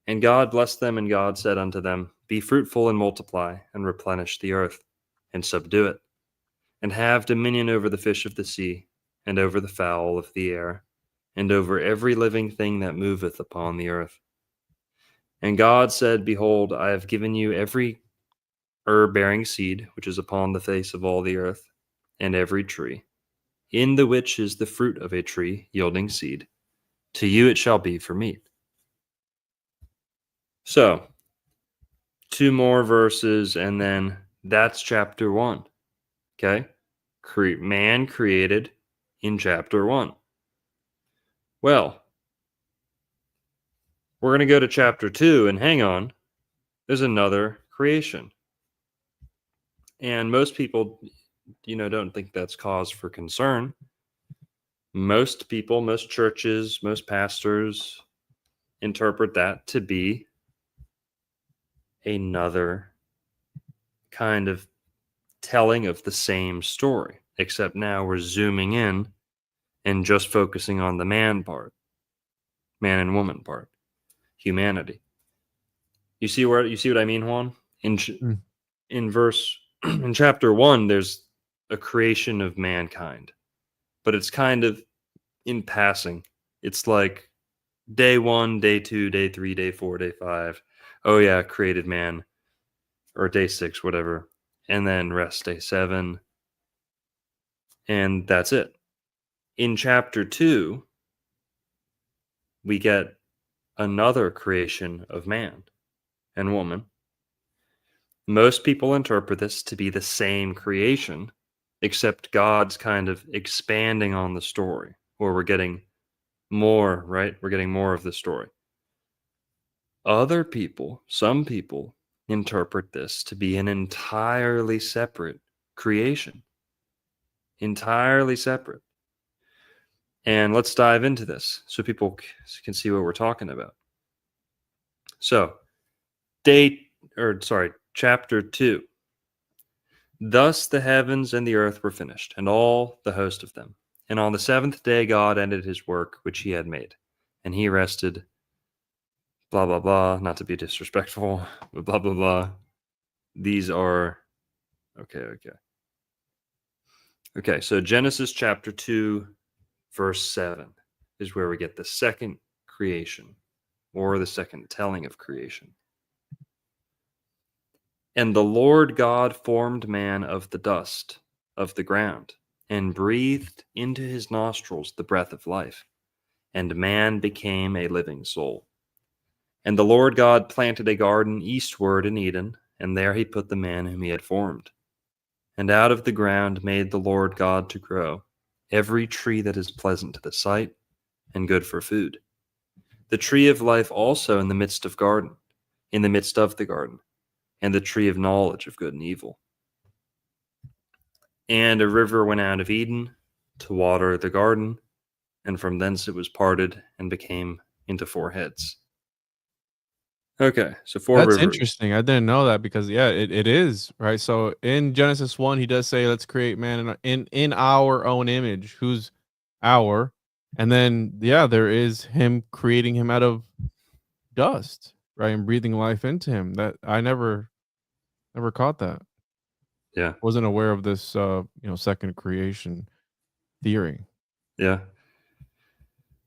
And God blessed them, and God said unto them, "Be fruitful and multiply, and replenish the earth, and subdue it, and have dominion over the fish of the sea, and over the fowl of the air, and over every living thing that moveth upon the earth." And God said, "Behold, I have given you every herb bearing seed which is upon the face of all the earth, and every tree, in the which is the fruit of a tree yielding seed. To you it shall be for meat." So, 2 more verses, and then that's chapter 1. Okay? Man created in chapter 1. Well, we're going to go to chapter 2, and hang on, there's another creation. And most people, don't think that's cause for concern. Most people, most churches, most pastors interpret that to be another kind of telling of the same story, except now we're zooming in and just focusing on the man and woman part, humanity. You see what I mean, Juan? In verse in chapter 1, there's a creation of mankind, but it's kind of in passing. It's like day 1, day 2, day 3, day 4, day 5. Oh yeah, created man, or day 6, whatever, and then rest day 7, and that's it. In chapter 2, we get another creation of man and woman. Most people interpret this to be the same creation, except God's kind of expanding on the story, or we're getting more, right? We're getting more of the story. Some people interpret this to be an entirely separate creation. Entirely separate. And let's dive into this so people can see what we're talking about. So, chapter 2. Thus the heavens and the earth were finished, and all the host of them. And on the 7th day God ended his work which he had made, and he rested. Blah, blah, blah. Not to be disrespectful, but blah, blah, blah. These are... Okay, so Genesis chapter 2, verse 7 is where we get the second creation, or the second telling of creation. And the Lord God formed man of the dust of the ground, and breathed into his nostrils the breath of life, and man became a living soul. And the Lord God planted a garden eastward in Eden, and there he put the man whom he had formed. And out of the ground made the Lord God to grow every tree that is pleasant to the sight and good for food. The tree of life also in the midst of the garden, and the tree of knowledge of good and evil. And a river went out of Eden to water the garden, and from thence it was parted and became into 4 heads. Okay, so 4 That's rivers. interesting. I didn't know that because it is, right? So in Genesis 1, he does say, "Let's create man in our own image," who's our, and then there is him creating him out of dust, right, and breathing life into him. That I never caught that. Yeah. Wasn't aware of this second creation theory. Yeah.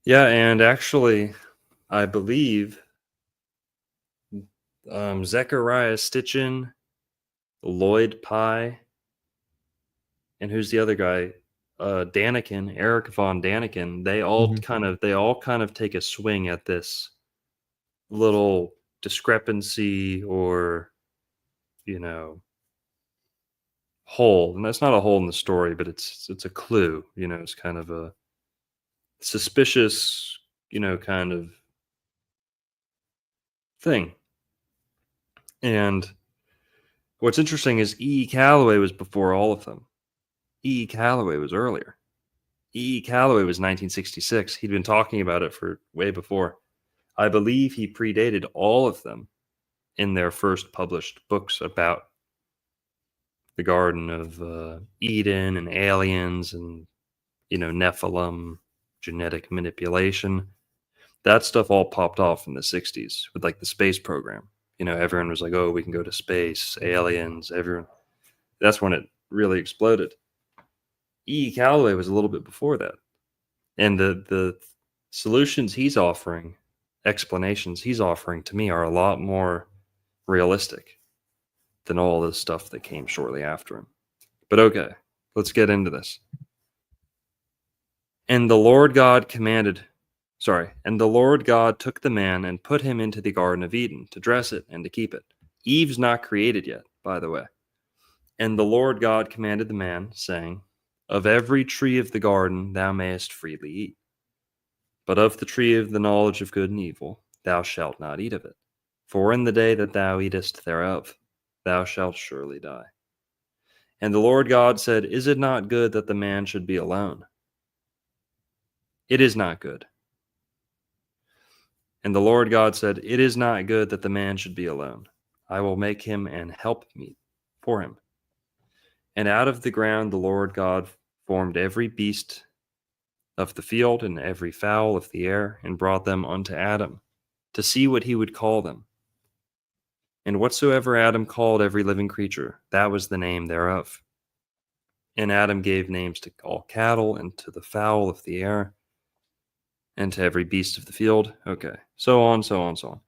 Yeah, and actually, I believe Zechariah Stitchin, Lloyd Pye, and who's the other guy? Daniken, Eric von Daniken. They all kind of take a swing at this little discrepancy, or hole. And that's not a hole in the story, but it's a clue. It's kind of a suspicious, kind of thing. And what's interesting is E. Calloway was before all of them. E. Calloway was earlier. E. Calloway was 1966. He'd been talking about it for way before. I believe he predated all of them in their first published books about the Garden of Eden and aliens and, Nephilim, genetic manipulation. That stuff all popped off in the 60s with like the space program. Everyone was like, oh, we can go to space, aliens, everyone. That's when it really exploded. E. Calloway was a little bit before that. And the solutions he's offering, explanations he's offering to me are a lot more realistic than all the stuff that came shortly after him. But okay, let's get into this. And the Lord God took the man and put him into the Garden of Eden to dress it and to keep it. Eve's not created yet, by the way. And the Lord God commanded the man, saying, of every tree of the garden thou mayest freely eat. But of the tree of the knowledge of good and evil thou shalt not eat of it. For in the day that thou eatest thereof, thou shalt surely die. And the Lord God said, is it not good that the man should be alone? It is not good. And the Lord God said, it is not good that the man should be alone. I will make him an helpmeet for him. And out of the ground the Lord God formed every beast of the field and every fowl of the air, and brought them unto Adam, to see what he would call them. And whatsoever Adam called every living creature, that was the name thereof. And Adam gave names to all cattle, and to the fowl of the air, and to every beast of the field. Okay, so on, so on, so on.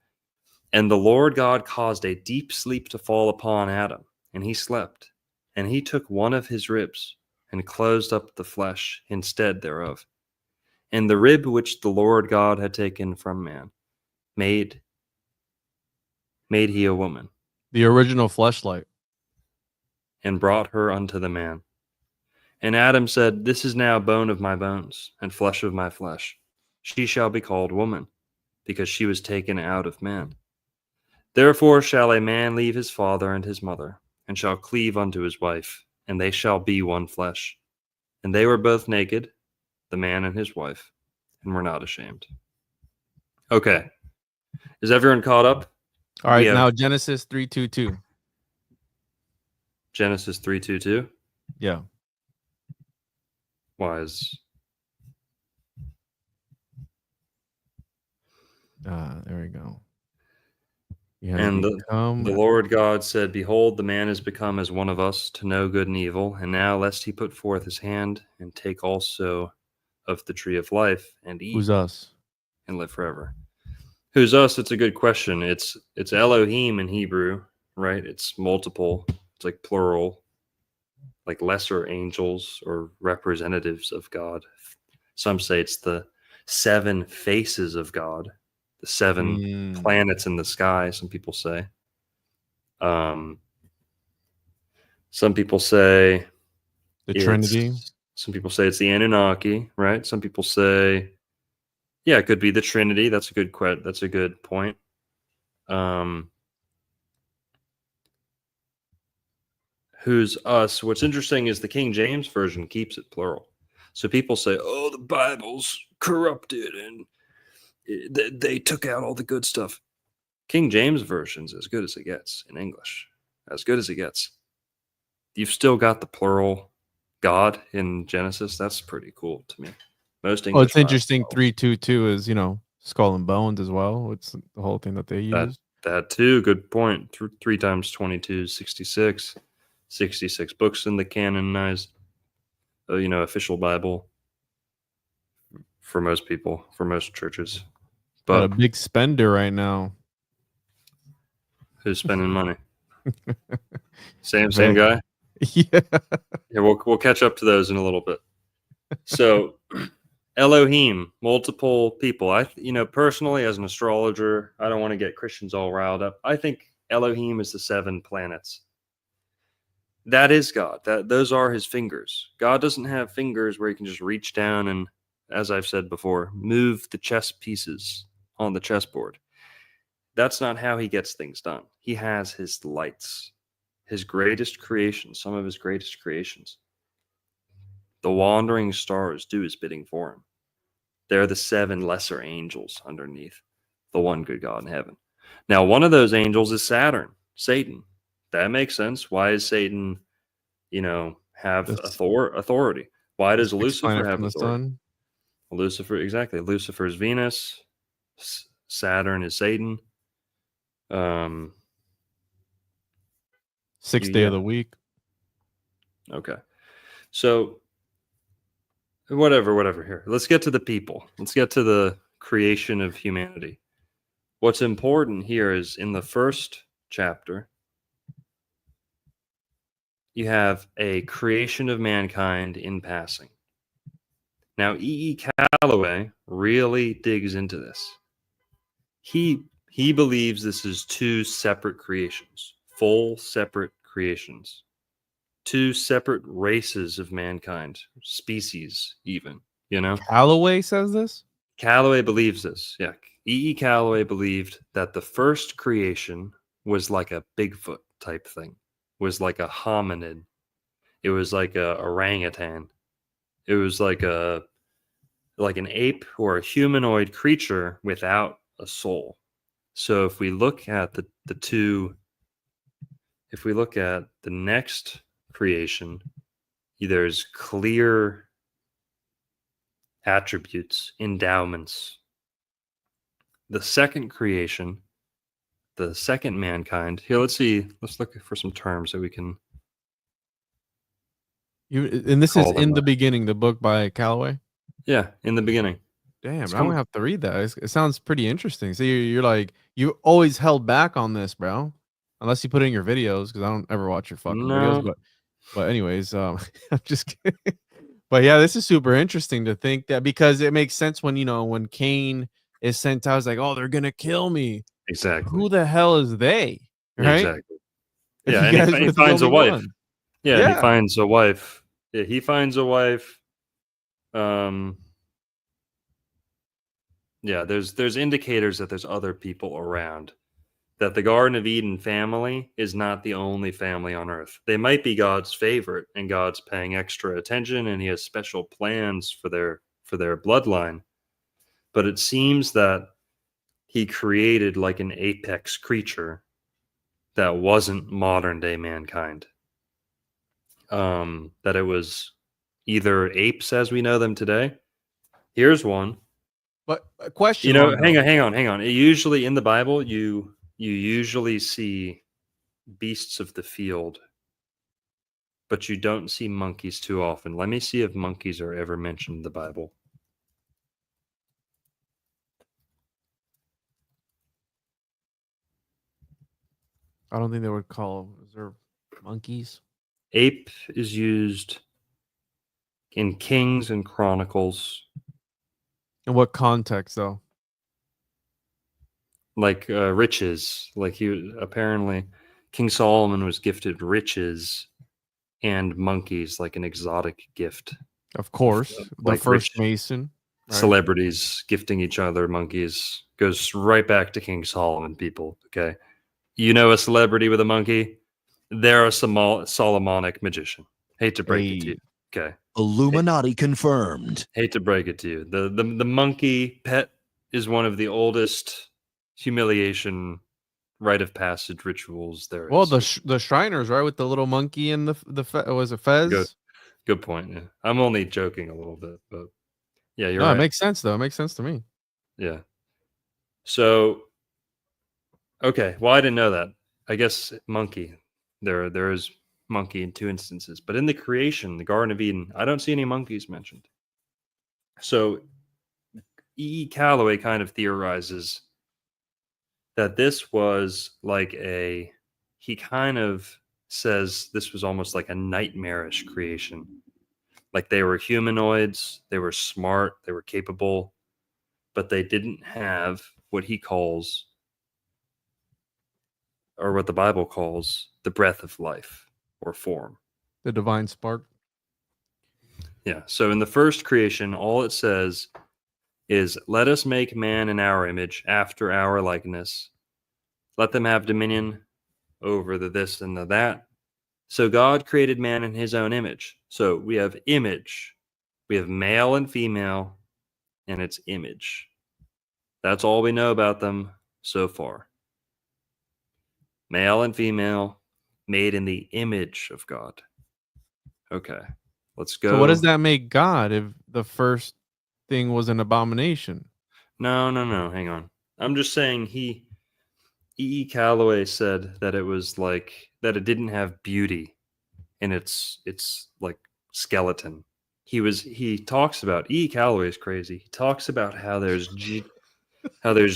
And the Lord God caused a deep sleep to fall upon Adam, and he slept. And he took one of his ribs, and closed up the flesh instead thereof. And the rib which the Lord God had taken from man, made he a woman, The original fleshlight. and brought her unto the man. And Adam said, this is now bone of my bones, and flesh of my flesh. She shall be called woman, because she was taken out of man. Therefore shall a man leave his father and his mother, and shall cleave unto his wife, and they shall be one flesh. And they were both naked, the man and his wife, and were not ashamed. Okay. Is everyone caught up? All right, now Genesis 3:22. Genesis 3:22? Yeah. Why is... there we go. And the Lord God said, behold, the man is become as one of us, to know good and evil. And now lest he put forth his hand, and take also of the tree of life, and eat. Who's us? And live forever. Who's us? It's a good question. It's Elohim in Hebrew, right? It's multiple. It's like plural, like lesser angels or representatives of God. Some say it's the 7 faces of God, the 7 planets in the sky, some people say. Some people say the Trinity. Some people say it's the Anunnaki, right? Some people say, yeah, it could be the Trinity. That's a good point. Who's us? What's interesting is the King James Version keeps it plural. So people say, oh, the Bible's corrupted and they took out all the good stuff. King James Version's as good as it gets in English. As good as it gets. You've still got the plural God in Genesis. That's pretty cool to me. Most English. Well, it's interesting. 3:22 is, skull and bones as well. It's the whole thing that they use. That too. Good point. 3 times 22 is 66. 66 books in the canonized, official Bible for most people, for most churches. But a big spender right now. Who's spending money? Same guy. Yeah. Yeah, we'll catch up to those in a little bit. So, Elohim, multiple people. Personally, as an astrologer, I don't want to get Christians all riled up. I think Elohim is the 7 planets. That is God. Those are his fingers. God doesn't have fingers where he can just reach down and as I've said before, move the chess pieces on the chessboard. That's not how he gets things done. He has his lights, his greatest creations, some of his greatest creations. The wandering stars do his bidding for him. They're the 7 lesser angels underneath the one good God in heaven. Now, one of those angels is Saturn, Satan. That makes sense. Why is Satan, have This authority? Why does fixed Lucifer planet have from the authority? sun. Lucifer, exactly. Lucifer's Venus. Saturn is Satan. Sixth day Yeah. of the week. Okay. So whatever here. Let's get to the people. Let's get to the creation of humanity. What's important here is in the first chapter, you have a creation of mankind in passing. Now, E. Calloway really digs into this. He believes this is 2 separate creations, full separate creations, 2 separate races of mankind, species even, Calloway says this? Calloway believes this. Yeah. E. Calloway believed that the first creation was like a Bigfoot type thing, was like a hominid. It was like a orangutan. It was like an ape or a humanoid creature without a soul. So if we look at if we look at the next creation, there's clear attributes, endowments. The second creation, the second mankind. Here, let's look for some terms that we can And this is call them in the out. beginning, the book by Calloway. Yeah, in the beginning. Damn, It's I'm gonna have to read that. It sounds pretty interesting. So you're like you always held back on this, bro. Unless you put it in your videos, because I don't ever watch your fucking videos. No, But anyways, I'm just kidding. But yeah, this is super interesting to think that because it makes sense when when Cain is sent out, it's like, oh, they're gonna kill me. exactly. Who the hell is they? Right? Exactly. If Yeah, you and guys he were the finds a only wife. one. Yeah, he Yeah. finds a wife. Yeah, he finds a wife. Yeah, there's indicators that there's other people around. That the Garden of Eden family is not the only family on earth. They might be God's favorite and God's paying extra attention and he has special plans for their bloodline. But it seems that he created like an apex creature that wasn't modern day mankind. That it was either apes as we know them today. Here's one. But a question on though. Hang on. Usually in the Bible, you usually see beasts of the field, but you don't see monkeys too often. Let me see if monkeys are ever mentioned in the Bible. I don't think they would call there monkeys. Ape is used in Kings and Chronicles. In what context though? Like riches. Like apparently King Solomon was gifted riches and monkeys, like an exotic gift. Of course, the Like first rich Mason. Right? celebrities gifting each other monkeys goes right back to King Solomon, people. Okay. You know a celebrity with a monkey? They're a Solomonic magician. Hate to break it to you. Okay. Illuminati confirmed. Hate to break it to you. The monkey pet is one of the oldest humiliation rite of passage rituals there is. Well, the Shriners, right, with the little monkey and was it Fez? Good point. Yeah. I'm only joking a little bit, but yeah, you're No, right. it makes sense though. It makes sense to me. Yeah. So, okay. Well, I didn't know that. I guess monkey. There is monkey in 2 instances, but in the creation, the Garden of Eden, I don't see any monkeys mentioned. So, E. Calloway kind of theorizes that this was like he kind of says this was almost like a nightmarish creation. Like they were humanoids, they were smart, they were capable, but they didn't have what he calls, or what the Bible calls, the breath of life or form. The divine spark. Yeah. So in the first creation, all it says is, let us make man in our image, after our likeness. Let them have dominion over the this and the that. So God created man in his own image. So we have image, we have male and female, and it's image. That's all we know about them so far. Male and female, made in the image of God. Okay, let's go. So what does that make God if the first thing was an abomination? No, hang on. I'm just saying E. Calloway said that it was like that it didn't have beauty in its like skeleton. He talks about E. Calloway is crazy. He talks about how there's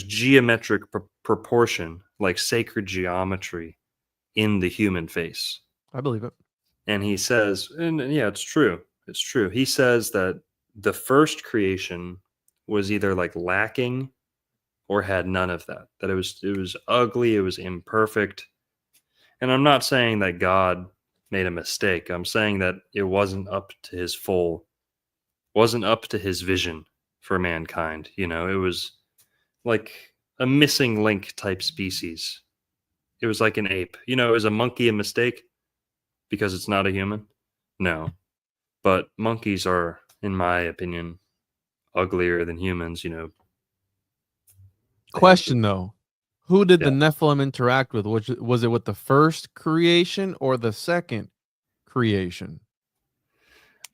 geometric proportion, like sacred geometry, in the human face. I believe it. And he says, and yeah, it's true. It's true. He says that the first creation was either like lacking or had none of that. That it was ugly, it was imperfect. And I'm not saying that God made a mistake. I'm saying that it wasn't up to his vision for mankind. You know, it was like a missing link type species. It was like an ape. You know, is a monkey a mistake because it's not a human? No. But monkeys are, in my opinion, uglier than humans, you know. Question though. Who did the Yeah. Nephilim interact with? Was it with the first creation or the second creation?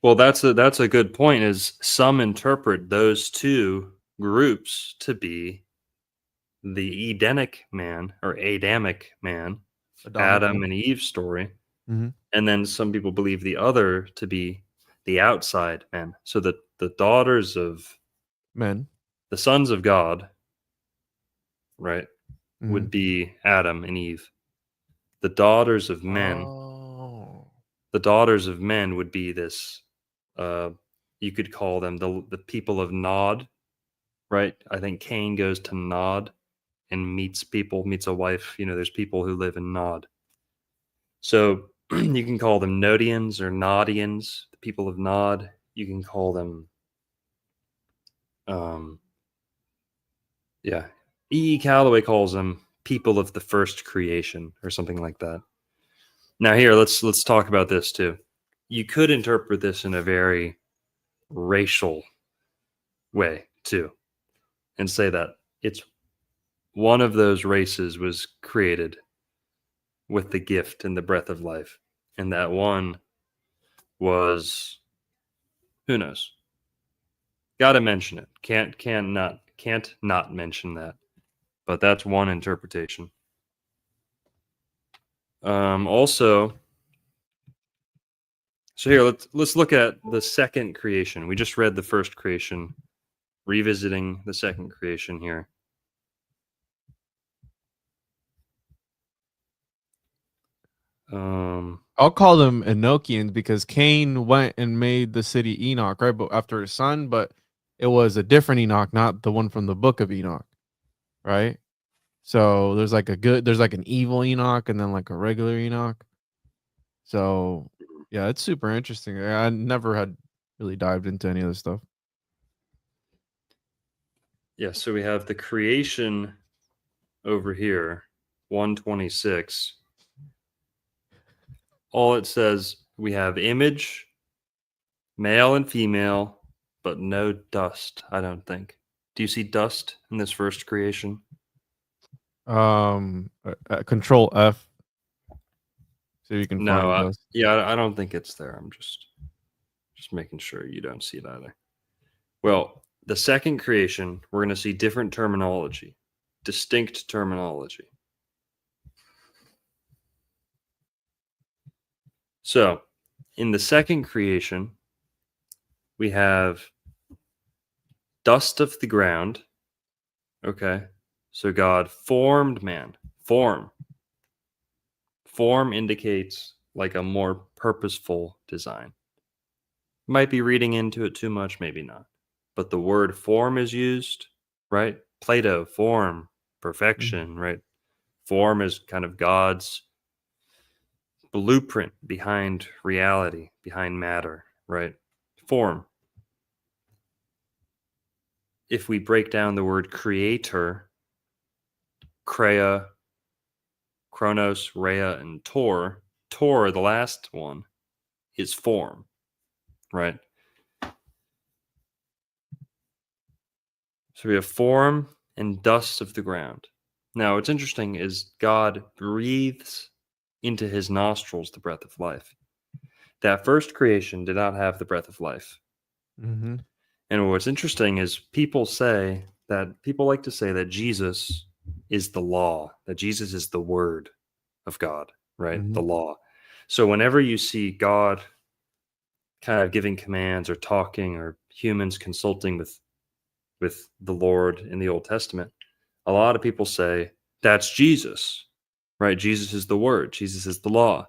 Well, that's a good point. Is some interpret those two groups to be the Edenic man or Adamic man, Adam and Eve story, Mhm. and then some people believe the other to be the outside men. So that the daughters of Men. the sons of God, right, Mhm. would be Adam and Eve. The daughters of men, Oh. the daughters of men would be this. You could call them the people of Nod, right? I think Cain goes to Nod and meets a wife. You know, there's people who live in Nod. So you can call them Nodians or Nodians, the people of Nod. You can call them, yeah. E. Calloway calls them people of the first creation or something like that. Now here, let's talk about this too. You could interpret this in a very racial way too, and say that it's one of those races was created with the gift and the breath of life, and that one was, who knows? Got to mention it. Can't not mention that. But that's one interpretation. Also, so here let's look at the second creation. We just read the first creation, revisiting the second creation here. I'll call them Enochians because Cain went and made the city Enoch, right? But after his son, but it was a different Enoch, not the one from the book of Enoch, right? So there's like an evil Enoch and then like a regular Enoch. So yeah, it's super interesting. I never had really dived into any of this stuff. Yeah, so we have the creation over here, 126. All it says, we have image, male and female, but no dust, I don't think. Do you see dust in this first creation? Control F. So you can No, find dust. yeah, I don't think it's there. I'm just making sure you don't see it either. Well, the second creation, we're going to see different terminology, distinct terminology. So, in the second creation, we have dust of the ground. Okay. So God formed man. Form indicates like a more purposeful design. Might be reading into it too much, maybe not. But the word form is used, right? Plato, form, perfection, right? Form is kind of God's blueprint behind reality, behind matter, right? form. If we break down the word creator, Krea, Chronos, Rhea, and Tor, the last one, is form, right? So we have form and dust of the ground. Now, what's interesting is God breathes into his nostrils the breath of life. That first creation did not have the breath of life. Mm-hmm. And what's interesting is people like to say that Jesus is the law, that Jesus is the word of God, right? Mm-hmm. The law. So whenever you see God kind of giving commands or talking, or humans consulting with the Lord in the Old Testament, a lot of people say that's Jesus, right? Jesus is the word, Jesus is the law.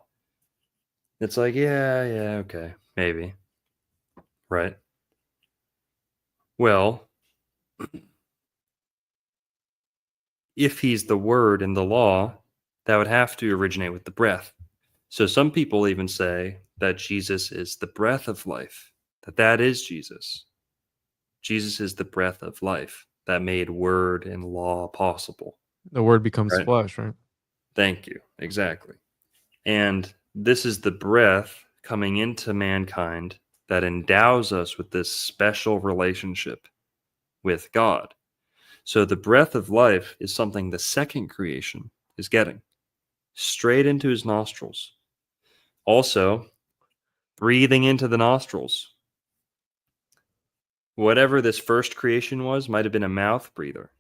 It's like, yeah, okay, maybe, right? Well, if he's the word and the law, that would have to originate with the breath. So some people even say that Jesus is the breath of life, that is Jesus. Jesus is the breath of life that made word and law possible. The word becomes Right? flesh, right? Thank you. Exactly. And this is the breath coming into mankind that endows us with this special relationship with God. So the breath of life is something the second creation is getting straight into his nostrils. Also, breathing into the nostrils. Whatever this first creation was might have been a mouth breather.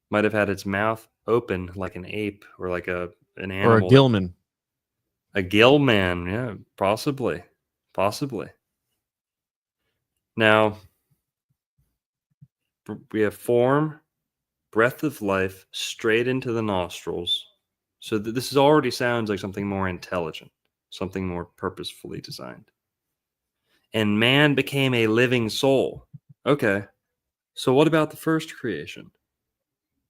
Might have had its mouth open like an ape or like an Or a animal. gillman. A gill man, yeah, possibly. Possibly. Now, we have form, breath of life, straight into the nostrils. So this already sounds like something more intelligent, something more purposefully designed. And man became a living soul. Okay, so what about the first creation?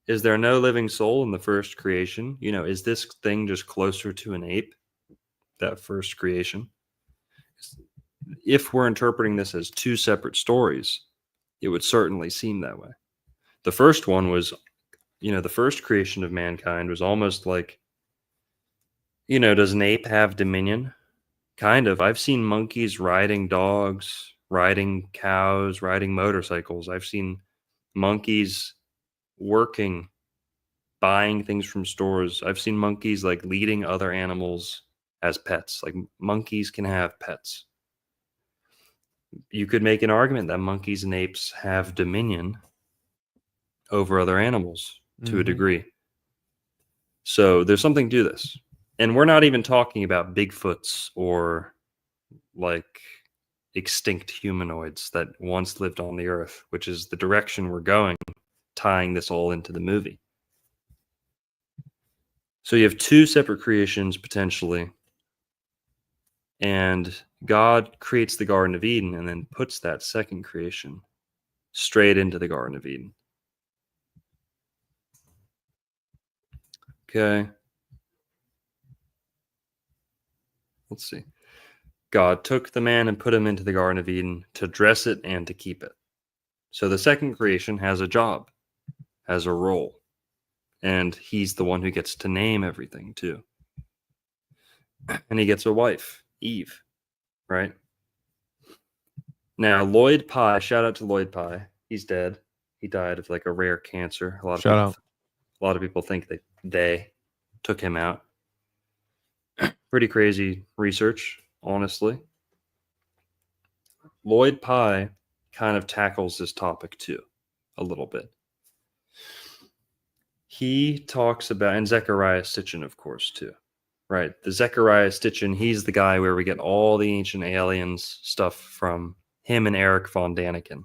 Is there no living soul in the first creation? Is this thing just closer to an ape, that first creation? If we're interpreting this as two separate stories, it would certainly seem that way. The first one was, the first creation of mankind was almost like, does an ape have dominion? Kind of. I've seen monkeys riding dogs, riding cows, riding motorcycles. I've seen monkeys working, buying things from stores. I've seen monkeys like leading other animals as pets. Like monkeys can have pets. You could make an argument that monkeys and apes have dominion over other animals to a degree. So there's something to this. And we're not even talking about Bigfoots or like extinct humanoids that once lived on the earth, which is the direction we're going, tying this all into the movie. So you have two separate creations potentially, and God creates the Garden of Eden and then puts that second creation straight into the Garden of Eden. Okay. Let's see. God took the man and put him into the Garden of Eden to dress it and to keep it. So the second creation has a job, has a role, and he's the one who gets to name everything too. And he gets a wife, Eve, right? Now, Lloyd Pye, shout out to Lloyd Pye. He's dead. He died of like a rare cancer. A lot of people think that they took him out. Pretty crazy research, honestly. Lloyd Pye kind of tackles this topic too, a little bit. He talks about, and Zecharia Sitchin, of course, too. Right. The Zecharia Sitchin, he's the guy where we get all the ancient aliens stuff from, him and Eric von Daniken.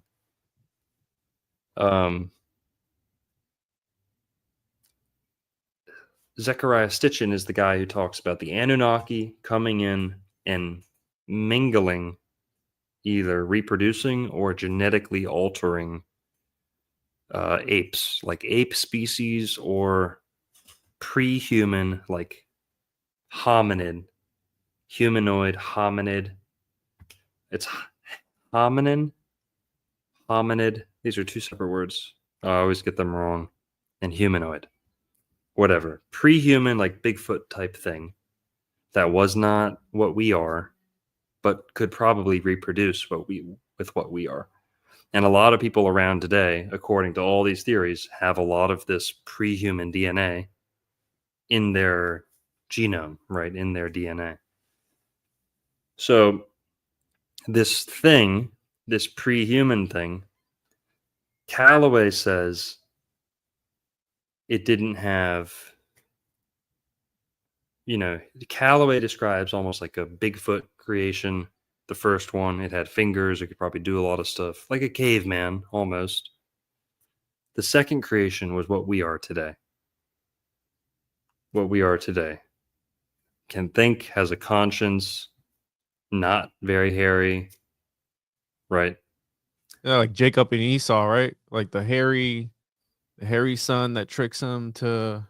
Zecharia Sitchin is the guy who talks about the Anunnaki coming in and mingling, either reproducing or genetically altering apes, like ape species or pre-human, like hominid, humanoid hominid. It's Hominin, hominid. These are two separate words. I always get them wrong. And humanoid. Whatever. Pre-human, like Bigfoot type thing. That was not what we are, but could probably reproduce with what we are. And a lot of people around today, according to all these theories, have a lot of this pre-human DNA in their genome, right? In their DNA. So this thing, this pre-human thing, Calloway says it didn't have, Calloway describes almost like a Bigfoot creation. The first one, it had fingers, it could probably do a lot of stuff, like a caveman almost. The second creation was what we are today. What we are today. Can think, has a conscience, not very hairy, right? Yeah, like Jacob and Esau, right? Like the hairy son that tricks him to.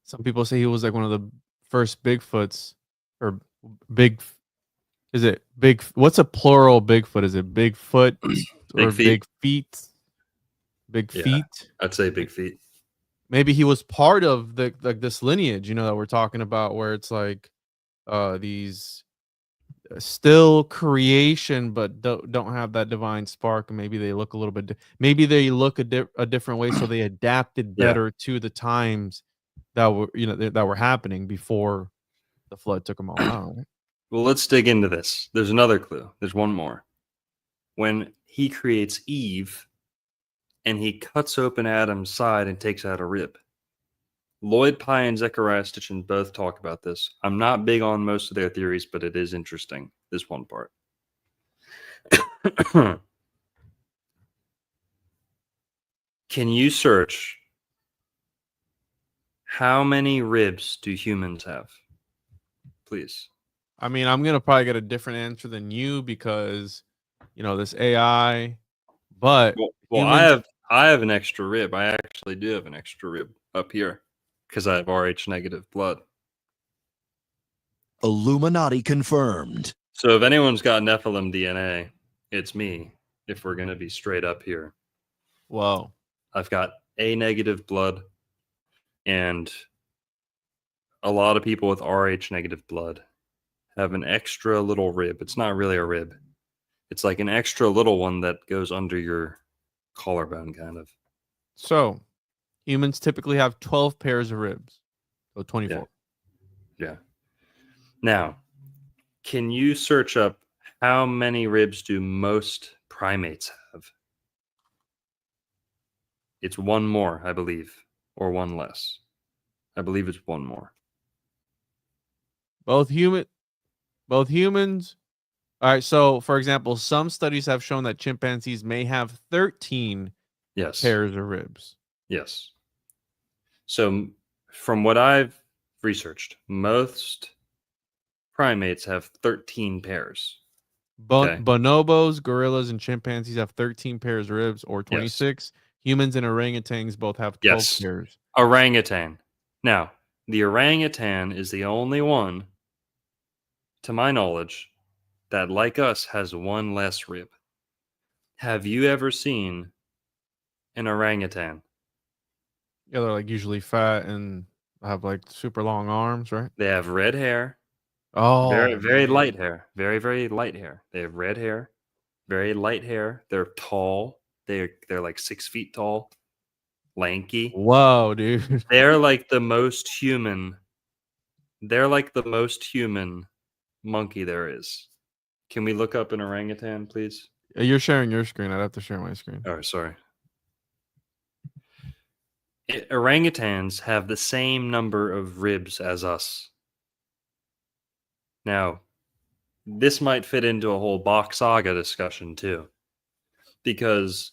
Some people say he was like one of the first Bigfoots, or big. Is it big? What's a plural Bigfoot? Is it Bigfoot Big or feet. big feet? Big Yeah. feet. I'd say big feet. Maybe he was part of the like this lineage, that we're talking about, where it's like these still creation, but don't have that divine spark. And maybe they look a little bit. Maybe they look a different way, so they adapted Yeah. better to the times that were that were happening before the flood took them all out. Right? Well, let's dig into this. There's another clue. There's one more. When he creates Eve and he cuts open Adam's side and takes out a rib. Lloyd Pye and Zechariah Stitchin both talk about this. I'm not big on most of their theories, but it is interesting, this one part. Can you search how many ribs do humans have? Please. I mean, I'm gonna probably get a different answer than you because this AI, but Well, I have an extra rib. I actually do have an extra rib up here because I have Rh negative blood. Illuminati confirmed. So if anyone's got Nephilim DNA, it's me. If we're gonna be straight up here, whoa, I've got A negative blood, and a lot of people with Rh negative blood have an extra little rib. It's not really a rib. It's like an extra little one that goes under your collarbone, kind of. So humans typically have 12 pairs of ribs, so 24. Yeah. Now, can you search up how many ribs do most primates have? It's one more, I believe, or one less. I believe it's one more. Both humans. All right. So, for example, some studies have shown that chimpanzees may have 13 Yes. pairs of ribs. Yes. So, from what I've researched, most primates have 13 pairs. Okay. Bonobos, gorillas, and chimpanzees have 13 pairs of ribs, or 26. Yes. Humans and orangutans both have 12 pairs. Orangutan. Now, the orangutan is the only one, to my knowledge, that, like us, has one less rib. Have you ever seen an orangutan? Yeah, they're like usually fat and have like super long arms, right? They have red hair. Oh, very, very light hair. Very, very light hair. They have red hair, very light hair. They're tall. They're like 6 feet tall, lanky. Whoa, dude. They're like the most human. They're like the most human monkey there is. Can we look up an orangutan, please? You're sharing your screen. I'd have to share my screen. Oh, sorry. Orangutans have the same number of ribs as us. Now, this might fit into a whole Bach Saga discussion too, because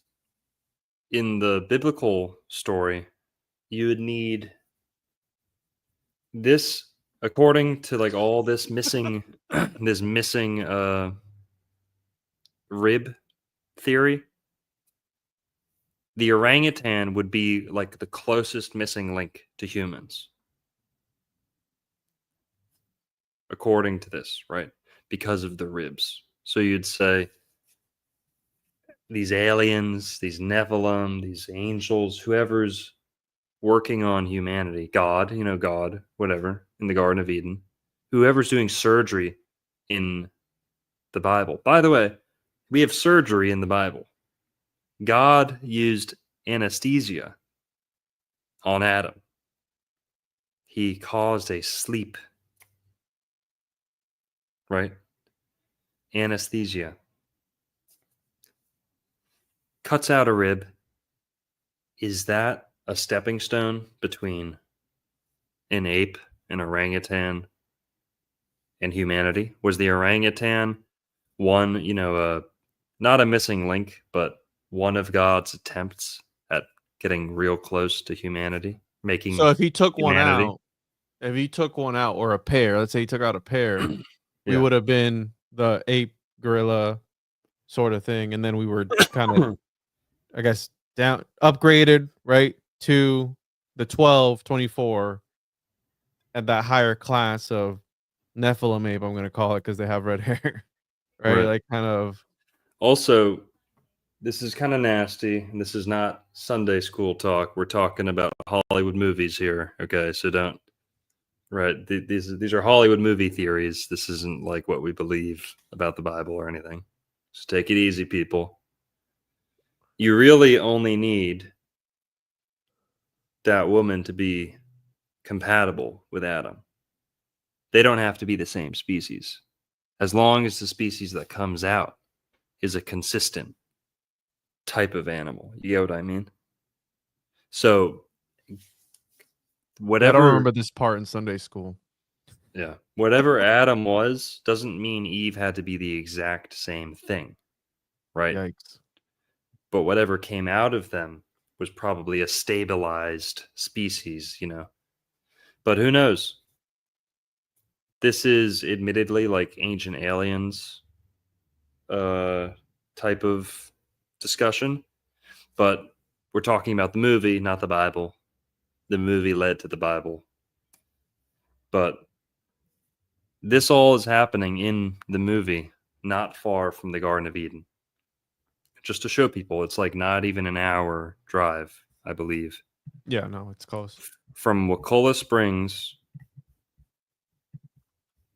in the biblical story, you would need this, according to like all this missing, this missing rib theory. The orangutan would be like the closest missing link to humans, according to this, right? Because of the ribs. So you'd say these aliens, these Nephilim, these angels, whoever's working on humanity, God, God, whatever, in the Garden of Eden, whoever's doing surgery in the Bible. By the way, we have surgery in the Bible. God used anesthesia on Adam. He caused a sleep, right? Anesthesia. Cuts out a rib. Is that a stepping stone between an ape, an orangutan, and humanity? Was the orangutan one, not a missing link, but one of God's attempts at getting real close to humanity, making So if he took one humanity? out, or a pair, let's say he took out a pair, we Yeah. would have been the ape gorilla sort of thing, and then we were kind of, I guess, down upgraded, right, to the 12, 24 at that higher class of Nephilim ape, I'm going to call it, because they have red hair, right? Right. Like, kind of. Also, this is kind of nasty, and this is not Sunday school talk. We're talking about Hollywood movies here, okay? So don't. Right. These are Hollywood movie theories. This isn't like what we believe about the Bible or anything. Just take it easy, people. You really only need that woman to be compatible with Adam. They don't have to be the same species. As long as the species that comes out is a consistent type of animal. You get what I mean? So I whatever don't remember this part in Sunday school. Yeah. Whatever Adam was doesn't mean Eve had to be the exact same thing, right? Yikes. But whatever came out of them was probably a stabilized species, But who knows? This is admittedly like Ancient Aliens type of discussion, but we're talking about the movie, not the Bible. The movie led to the Bible. But this all is happening in the movie, not far from the Garden of Eden. Just to show people, it's like not even an hour drive, I believe. Yeah, no, it's close. From Wakulla Springs.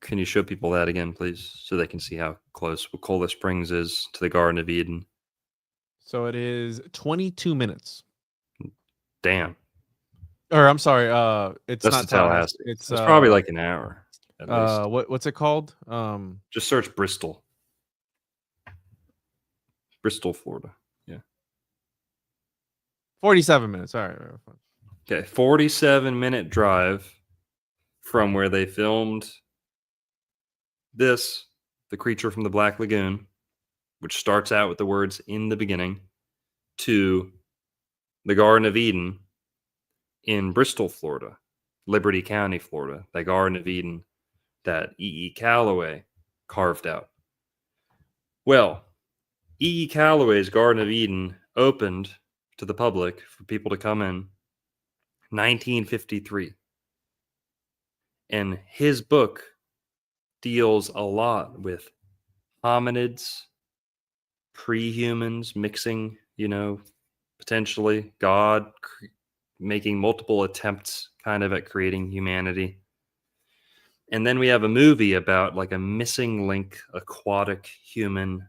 Can you show people that again, please, so they can see how close Wakulla Springs is to the Garden of Eden? So it is 22 minutes. Damn. Or I'm sorry, it's That's not to Tallahassee. It's probably like an hour at least. What's it called? Just search Bristol. Bristol, Florida. Yeah. 47 minutes. All right. Okay, 47-minute drive from where they filmed this, The Creature from the Black Lagoon, which starts out with the words "in the beginning," to the Garden of Eden in Bristol, Florida, Liberty County, Florida, the Garden of Eden that E.E. Calloway carved out. Well, E.E. Calloway's Garden of Eden opened to the public for people to come in 1953. And his book deals a lot with hominids, pre-humans mixing, potentially God making multiple attempts kind of at creating humanity. And then we have a movie about like a missing link, aquatic human,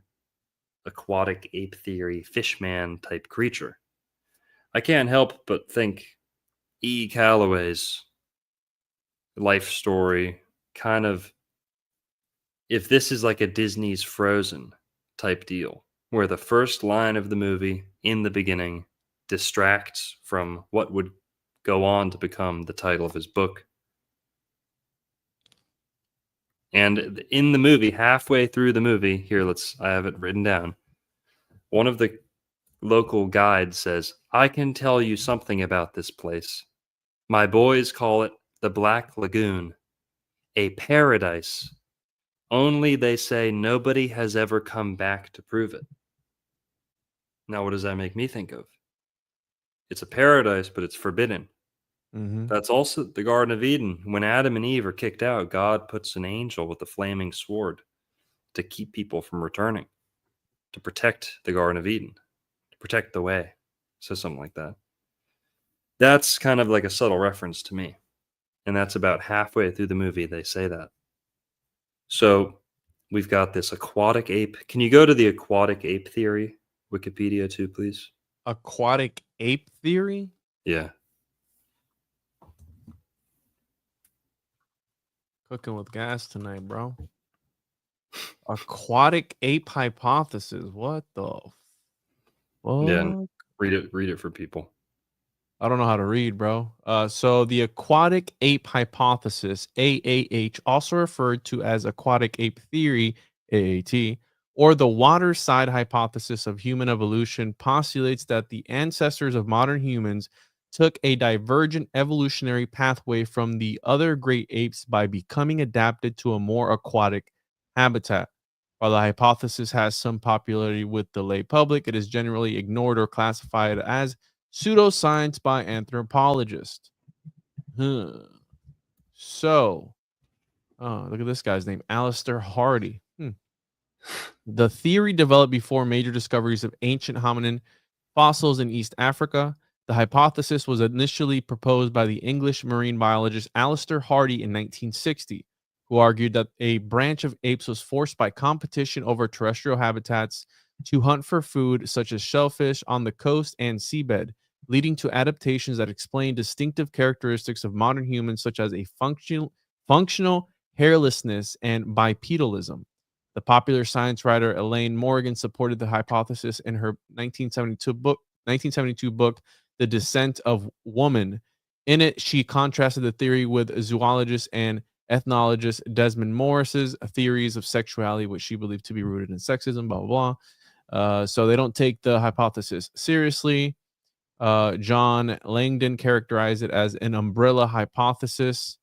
aquatic ape theory, fishman type creature. I can't help but think E. Calloway's life story kind of, if this is like a Disney's Frozen type deal, where the first line of the movie in the beginning distracts from what would go on to become the title of his book. And in the movie, halfway through the movie, here, I have it written down. One of the local guides says, "I can tell you something about this place. My boys call it the Black Lagoon, a paradise. Only they say nobody has ever come back to prove it." Now, what does that make me think of? It's a paradise, but it's forbidden. Mm-hmm. That's also the Garden of Eden. When Adam and Eve are kicked out, God puts an angel with a flaming sword to keep people from returning. to protect the Garden of Eden, to protect the way. So something like that. That's kind of like a subtle reference to me. And that's about halfway through the movie they say that. So we've got this aquatic ape. Can you go to the aquatic ape theory Wikipedia too, please? Aquatic ape theory? Yeah. Cooking with gas tonight, bro. Aquatic ape hypothesis. What the Yeah. And fuck? read it for people. I don't know how to read, bro. So the aquatic ape hypothesis, AAH, also referred to as aquatic ape theory, AAT, or the water side hypothesis of human evolution, postulates that the ancestors of modern humans took a divergent evolutionary pathway from the other great apes by becoming adapted to a more aquatic habitat. While the hypothesis has some popularity with the lay public, it is generally ignored or classified as pseudoscience by anthropologists. So, look at this guy's name, Alistair Hardy. The theory developed before major discoveries of ancient hominin fossils in East Africa. The hypothesis was initially proposed by the English marine biologist Alistair Hardy in 1960, who argued that a branch of apes was forced by competition over terrestrial habitats to hunt for food, such as shellfish, on the coast and seabed, leading to adaptations that explain distinctive characteristics of modern humans, such as a functional hairlessness and bipedalism. The popular science writer Elaine Morgan supported the hypothesis in her 1972 book, The Descent of Woman. In it, she contrasted the theory with zoologist and ethnologist Desmond Morris's theories of sexuality, which she believed to be rooted in sexism, blah, blah, blah. So they don't take the hypothesis seriously. John Langdon characterized it as an umbrella hypothesis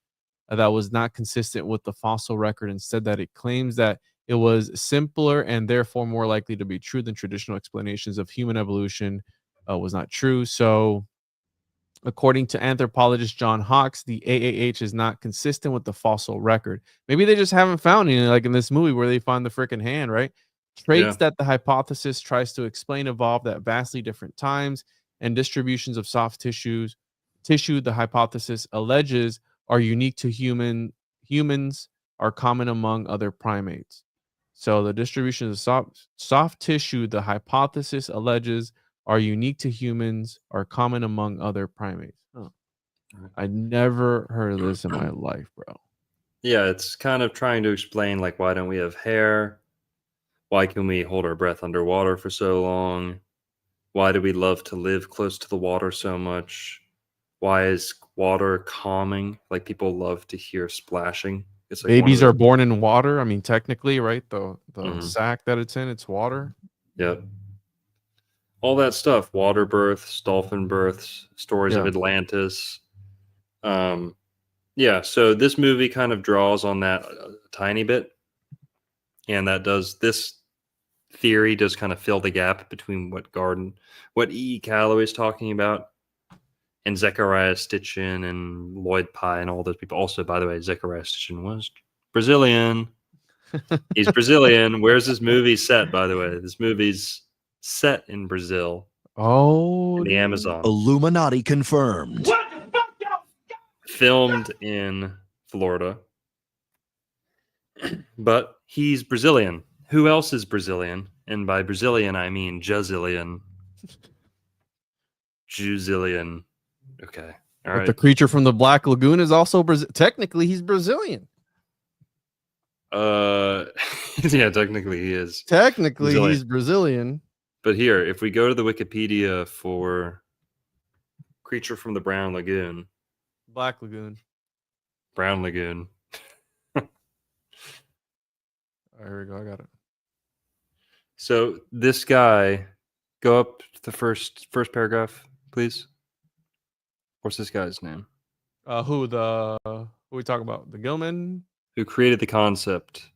that was not consistent with the fossil record, and said that it claims that it was simpler and therefore more likely to be true than traditional explanations of human evolution was not true. So, according to anthropologist John Hawkes, the AAH is not consistent with the fossil record. Maybe they just haven't found any, like in this movie where they find the freaking hand, right? Traits that the hypothesis tries to explain evolved at vastly different times and distributions of soft tissue the hypothesis alleges are unique to humans are common among other primates. So the distribution of soft tissue the hypothesis alleges are unique to humans are common among other primates. I never heard of this in my life, bro. Yeah, it's kind of trying to explain, like, why don't we have hair? Why can we hold our breath underwater for so long? Why do we love to live close to the water so much? Why is water calming? Like, people love to hear splashing. It's like babies are born in water. I mean, technically, right? The sack that it's in, it's water. Yep. All that stuff. Water births, dolphin births, stories of Atlantis. Yeah, so this movie kind of draws on that a tiny bit. And this theory does kind of fill the gap between what E. Calloway is talking about, and Zechariah Stitchin and Lloyd Pye and all those people. Also, by the way, Zechariah Stitchin was Brazilian. He's Brazilian. Where's this movie set, by the way? This movie's set in Brazil. Oh, in the Amazon. Illuminati confirmed. Filmed in Florida. But he's Brazilian. Who else is Brazilian? And by Brazilian, I mean Jazillion. Juzillion. Okay. All right. The creature from the Black Lagoon is also technically he's Brazilian. Yeah, technically he is. Technically he's Brazilian. But here, if we go to the Wikipedia for creature from the Brown Lagoon. Black Lagoon. Brown Lagoon. Here we go. I got it. So this guy, go up to the first paragraph, please. What's this guy's name? Who we talking about? The Gilman? Who created the concept?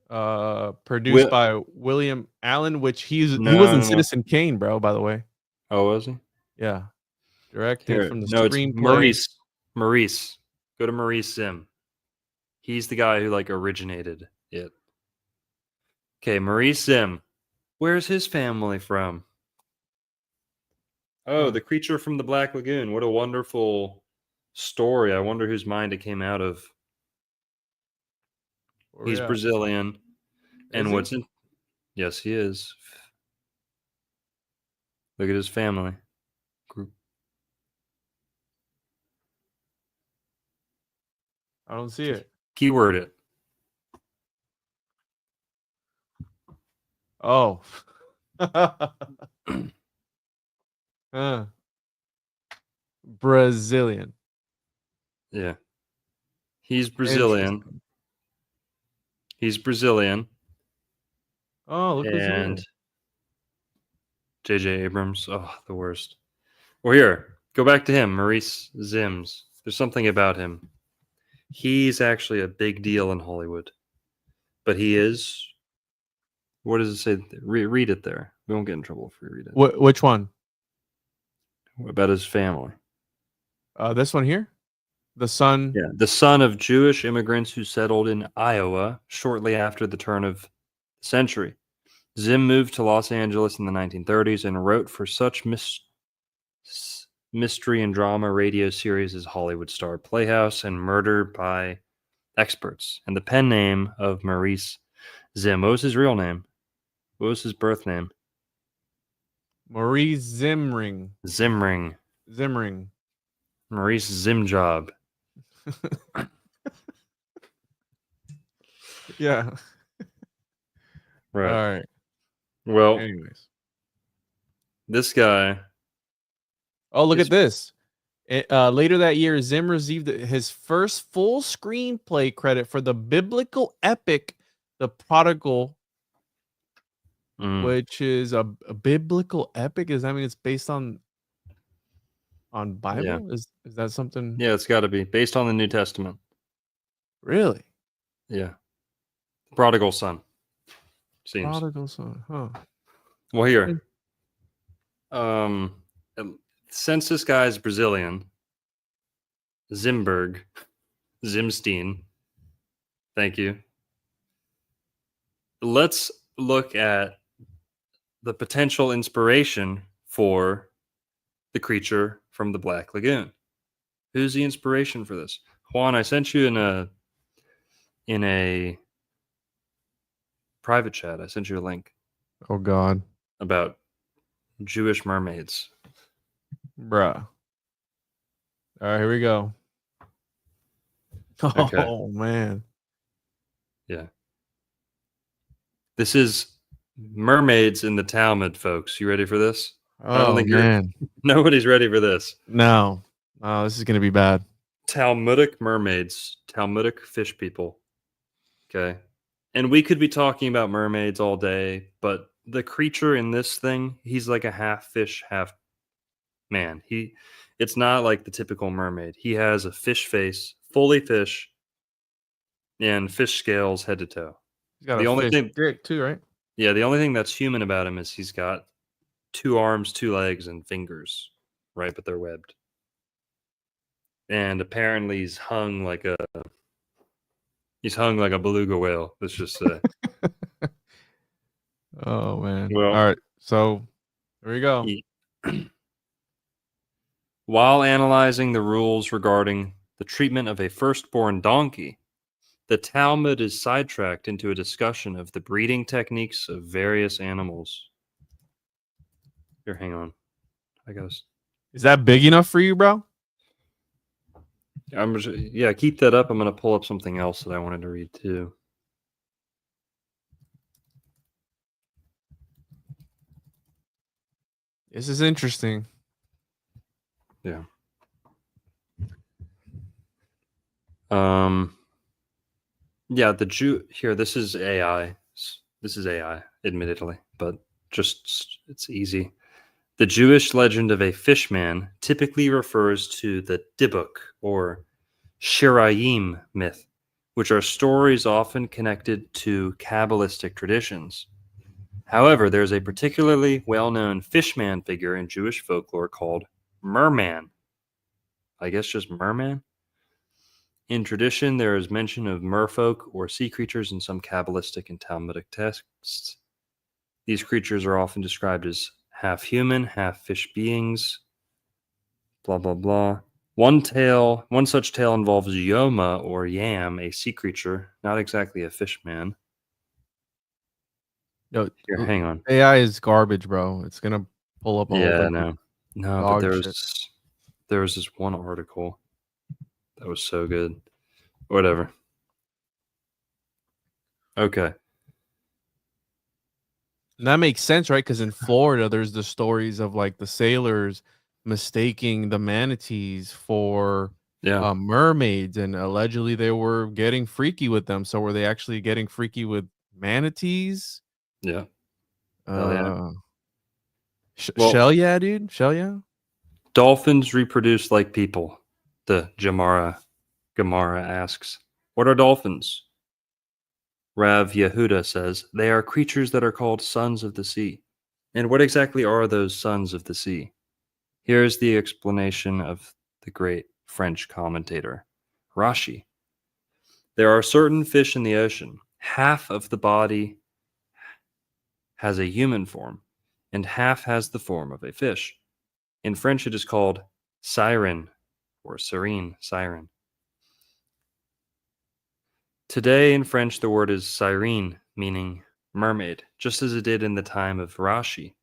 Produced by William Allen, which he was in Citizen Kane, bro, by the way. Oh, was he? Yeah. Directed from the screenplay. It's Maurice. Go to Maurice Sim. He's the guy who originated it. Okay, Maurice Sim. Where's his family from? Oh, the creature from the Black Lagoon. What a wonderful story. I wonder whose mind it came out of. Where He's we at? Brazilian. And Is he? what's in... Yes, he is. Look at his family group. I don't see it. Keyword it. Oh. Brazilian. Yeah. He's Brazilian. Interesting. He's Brazilian. Oh, look who's And here. J.J. Abrams. Oh, the worst. Well, here. Go back to him. Maurice Zims. There's something about him. He's actually a big deal in Hollywood. But he is... What does it say? Read it there. We won't get in trouble if we read it. Which one? About his family. This one here? The son. Yeah, the son of Jewish immigrants who settled in Iowa shortly after the turn of the century. Zim moved to Los Angeles in the 1930s and wrote for such mystery and drama radio series as Hollywood Star Playhouse and Murder by Experts. And the pen name of Maurice Zim. What was his real name? What was his birth name? Maurice Zimring. Zimring. Zimring. Maurice Zimjob. Yeah. Right. All right. Well, Anyways. this guy. Oh, look at this. Later that year, Zim received his first full screenplay credit for the biblical epic, The Prodigal, which is a biblical epic. Does that mean it's based on Bible? Yeah. Is that something? Yeah, it's got to be based on the New Testament. Really? Yeah. Prodigal son. Seems. Prodigal son, huh? Well, here. Since this guy is Brazilian, Zimstein. Thank you. Let's look at the potential inspiration for the creature from the Black Lagoon. Who's the inspiration for this? Juan, I sent you in a private chat. I sent you a link. Oh God. About Jewish mermaids. Bruh. All right, here we go. Okay. Oh man. Yeah. This is mermaids in the Talmud, folks. You ready for this? Oh, I don't think nobody's ready for this. No. Oh, this is gonna be bad. Talmudic mermaids, Talmudic fish people. Okay. And we could be talking about mermaids all day, but the creature in this thing, he's like a half fish, half man. It's not like the typical mermaid. He has a fish face, fully fish, and fish scales head to toe. He's got a fish dick too, right? Yeah, the only thing that's human about him is he's got 2 arms, 2 legs, and fingers, right? But they're webbed. And apparently he's hung like a beluga whale. Let's just say. Oh man. Well, all right. So here we go. While analyzing the rules regarding the treatment of a firstborn donkey, the Talmud is sidetracked into a discussion of the breeding techniques of various animals. Here, hang on. I guess. Is that big enough for you, bro? Yeah, keep that up. I'm going to pull up something else that I wanted to read too. This is interesting. Yeah. Yeah, this is AI. This is AI, admittedly, but it's easy. The Jewish legend of a fishman typically refers to the Dybbuk or Shirayim myth, which are stories often connected to Kabbalistic traditions. However, there's a particularly well-known fishman figure in Jewish folklore called Merman. I guess just Merman? In tradition, there is mention of merfolk or sea creatures in some Kabbalistic and Talmudic texts. These creatures are often described as half human, half fish beings. Blah blah blah. One such tale involves Yoma or Yam, a sea creature, not exactly a fish man. Yo, Here, hang on. AI is garbage, bro. It's gonna pull up a whole Yeah, bunch of no, but dog shit. there was this one article that was so good. Whatever. Okay. And that makes sense, right? Because in Florida, there's the stories of like the sailors mistaking the manatees for Yeah. mermaids, and allegedly they were getting freaky with them. So were they actually getting freaky with manatees? Yeah. Hell yeah. Well, Shell, yeah, dude. Shell, yeah. dolphins reproduce like people. The Gemara asks, "What are dolphins?" Rav Yehuda says, "They are creatures that are called sons of the sea." And what exactly are those sons of the sea? Here's the explanation of the great French commentator, Rashi. There are certain fish in the ocean. Half of the body has a human form, and half has the form of a fish. In French, it is called siren or sirene, siren. Today in French, the word is sirene, meaning mermaid, just as it did in the time of Rashi.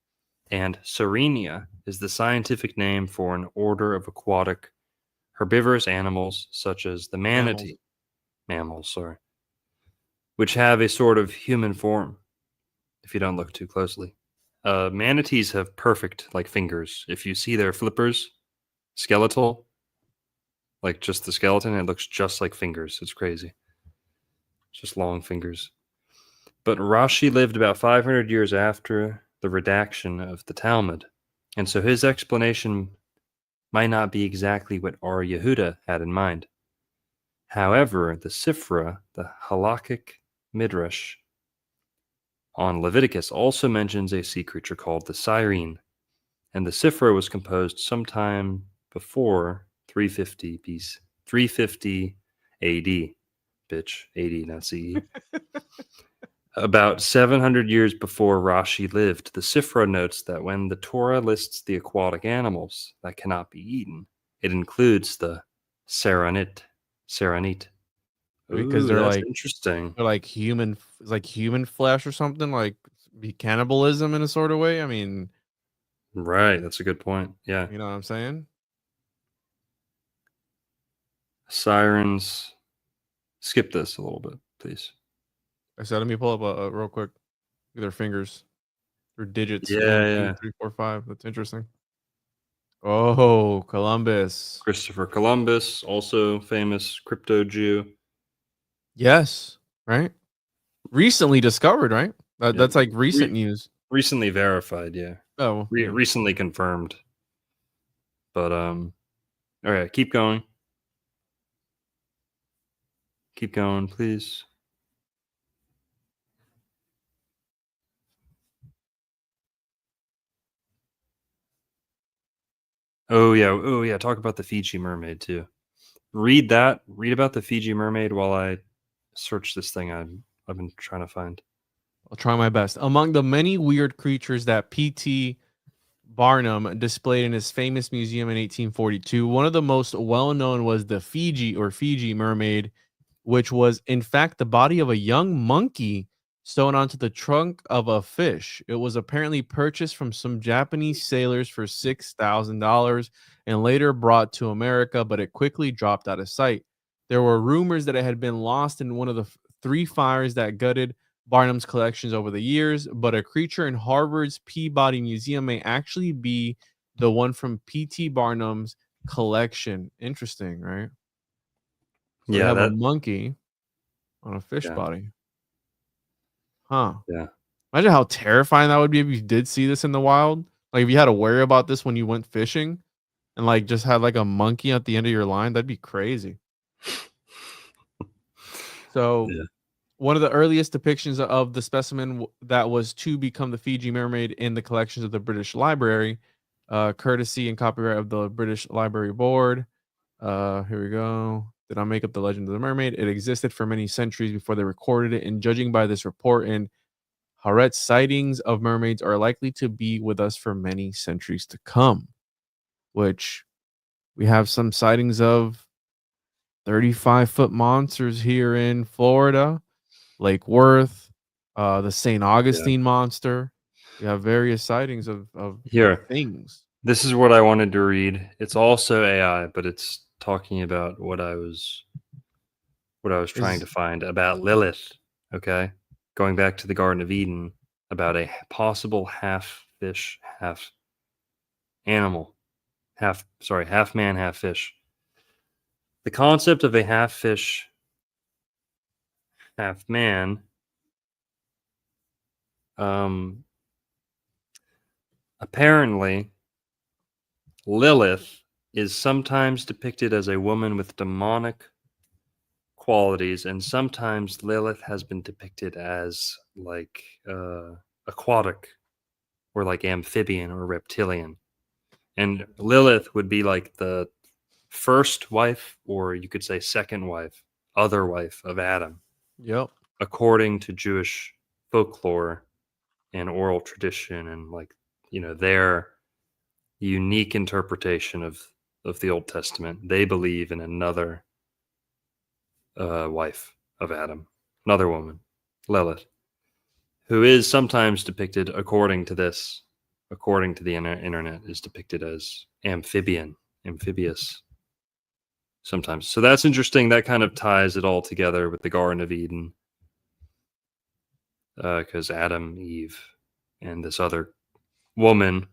And Sirenia is the scientific name for an order of aquatic herbivorous animals, such as the manatee, mammals, which have a sort of human form, if you don't look too closely. Manatees have perfect, like, fingers. If you see their flippers, skeletal, like just the skeleton, it looks just like fingers. It's crazy. Just long fingers. But Rashi lived about 500 years after the redaction of the Talmud, and so his explanation might not be exactly what Ar Yehuda had in mind. However, the Sifra, the halakhic midrash on Leviticus, also mentions a sea creature called the Sirene, and the Sifra was composed sometime before 350 AD. Bitch, AD, not CE. About 700 years before Rashi lived, the Sifra notes that when the Torah lists the aquatic animals that cannot be eaten, it includes the seranit. Because Ooh, that's interesting. they're like human, like human flesh or something, like be cannibalism in a sort of way. I mean, Right, that's a good point. Yeah. you know what I'm saying? Sirens. Skip this a little bit, please. I said, let me pull up a real quick. Their fingers, their digits, Yeah, 1, 2, yeah. 3, 4, 5. That's interesting. Oh, Columbus. Christopher Columbus, also famous crypto Jew. Yes, right. Recently discovered, right? Yeah. That's like recent news. Recently verified, yeah. Oh, yeah. Recently confirmed. But all right, keep going. Keep going, please. Oh yeah. Talk about the Fiji mermaid too. Read that. Read about the Fiji mermaid while I search this thing I've been trying to find. I'll try my best. Among the many weird creatures that P.T. Barnum displayed in his famous museum in 1842, one of the most well-known was the Fiji mermaid, which was in fact the body of a young monkey sewn onto the trunk of a fish. It was apparently purchased from some Japanese sailors for $6,000 and later brought to America, but it quickly dropped out of sight. There were rumors that it had been lost in one of the three fires that gutted Barnum's collections over the years, but a creature in Harvard's Peabody Museum may actually be the one from P.T. Barnum's collection. Interesting, right? So they Yeah, have a that monkey on a fish yeah. body. Huh. Yeah. Imagine how terrifying that would be if you did see this in the wild. Like if you had to worry about this when you went fishing and like just had like a monkey at the end of your line, that'd be crazy. So Yeah. one of the earliest depictions of the specimen that was to become the Fiji mermaid in the collections of the British Library, courtesy and copyright of the British Library Board. Here we go. Did I make up the legend of the mermaid? It existed for many centuries before they recorded it. And judging by this report in Haaretz sightings of mermaids are likely to be with us for many centuries to come, which we have some sightings of 35-foot monsters here in Florida, Lake Worth, the St. Augustine monster. We have various sightings of Here, things. this is what I wanted to read. It's also AI, but it's talking about what I was trying to find about Lilith. Okay, going back to the Garden of Eden, about a possible half fish, half animal, half man, half fish. The concept of a half fish, half man, apparently Lilith is sometimes depicted as a woman with demonic qualities, and sometimes Lilith has been depicted as like aquatic or like amphibian or reptilian. And Lilith would be like the first wife, or you could say second wife, other wife of Adam. Yep. According to Jewish folklore and oral tradition, and like, you know, their unique interpretation of the Old Testament, they believe in another wife of Adam, another woman, Lilith, who is sometimes depicted, according to this, according to the internet, is depicted as amphibious sometimes. So that's interesting. That kind of ties it all together with the Garden of Eden, because Adam, Eve, and this other woman,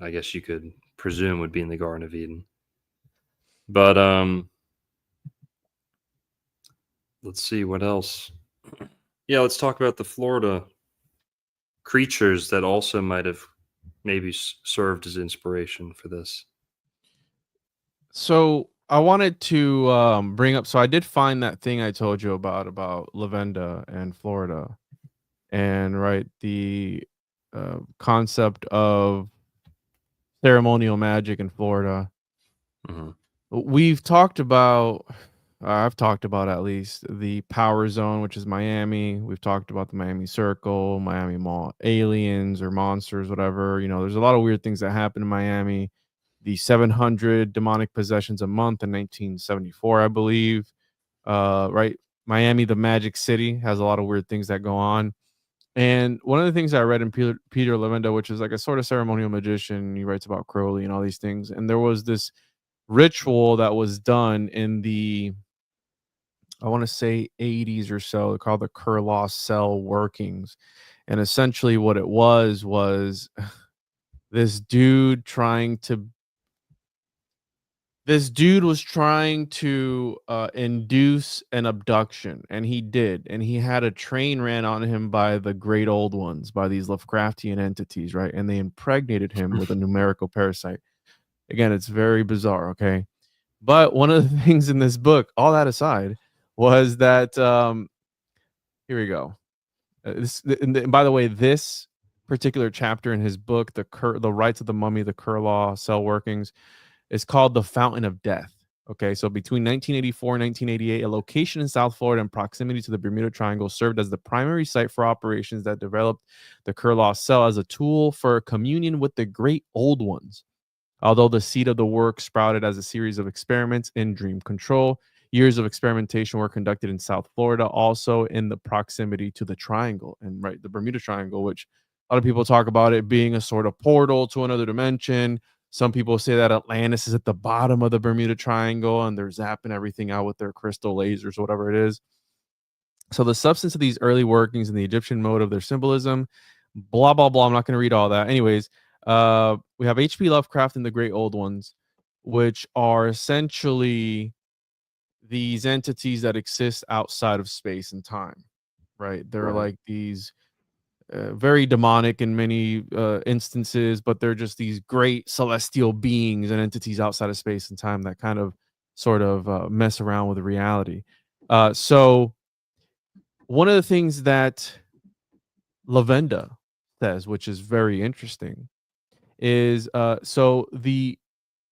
I guess you could presume, would be in the Garden of Eden. But let's see what else. Yeah, let's talk about the Florida creatures that also might have maybe served as inspiration for this. So I wanted to bring up. So I did find that thing I told you about Lavenda and Florida, and right, the concept of ceremonial magic in Florida. We've talked about. I've talked about at least the power zone, which is Miami. We've talked about the Miami Circle, Miami Mall, aliens or monsters, whatever. You know, there's a lot of weird things that happen in Miami. The 700 demonic possessions a month in 1974, I believe. Right, Miami, the Magic City, has a lot of weird things that go on. And one of the things I read in Peter Lavenda, which is like a sort of ceremonial magician, he writes about Crowley and all these things. And there was this ritual that was done in the, I want to say 80s or so, called the Kurlaw cell workings. And essentially what it was this dude was trying to induce an abduction, and he did. And he had a train ran on him by the great old ones, by these Lovecraftian entities, right? And they impregnated him with a numerical parasite. Again, it's very bizarre, okay? But one of the things in this book, all that aside, was that here we go. And by the way, this particular chapter in his book, the Rites of the Mummy, the Kurlaw cell workings, is called The Fountain of Death. Okay, so between 1984 and 1988, a location in South Florida in proximity to the Bermuda Triangle served as the primary site for operations that developed the Kurlaw cell as a tool for communion with the great old ones. Although the seed of the work sprouted as a series of experiments in dream control, years of experimentation were conducted in South Florida, also in the proximity to the Triangle, and right, the Bermuda Triangle, which a lot of people talk about it being a sort of portal to another dimension. Some people say that Atlantis is at the bottom of the Bermuda Triangle and they're zapping everything out with their crystal lasers, whatever it is. So the substance of these early workings and the Egyptian mode of their symbolism, blah, blah, blah. I'm not going to read all that. Anyways, we have H.P. Lovecraft and the Great Old Ones, which are essentially these entities that exist outside of space and time, right? They're like these very demonic in many instances, but they're just these great celestial beings and entities outside of space and time that kind of sort of mess around with reality. So one of the things that Lavenda says, which is very interesting, is so the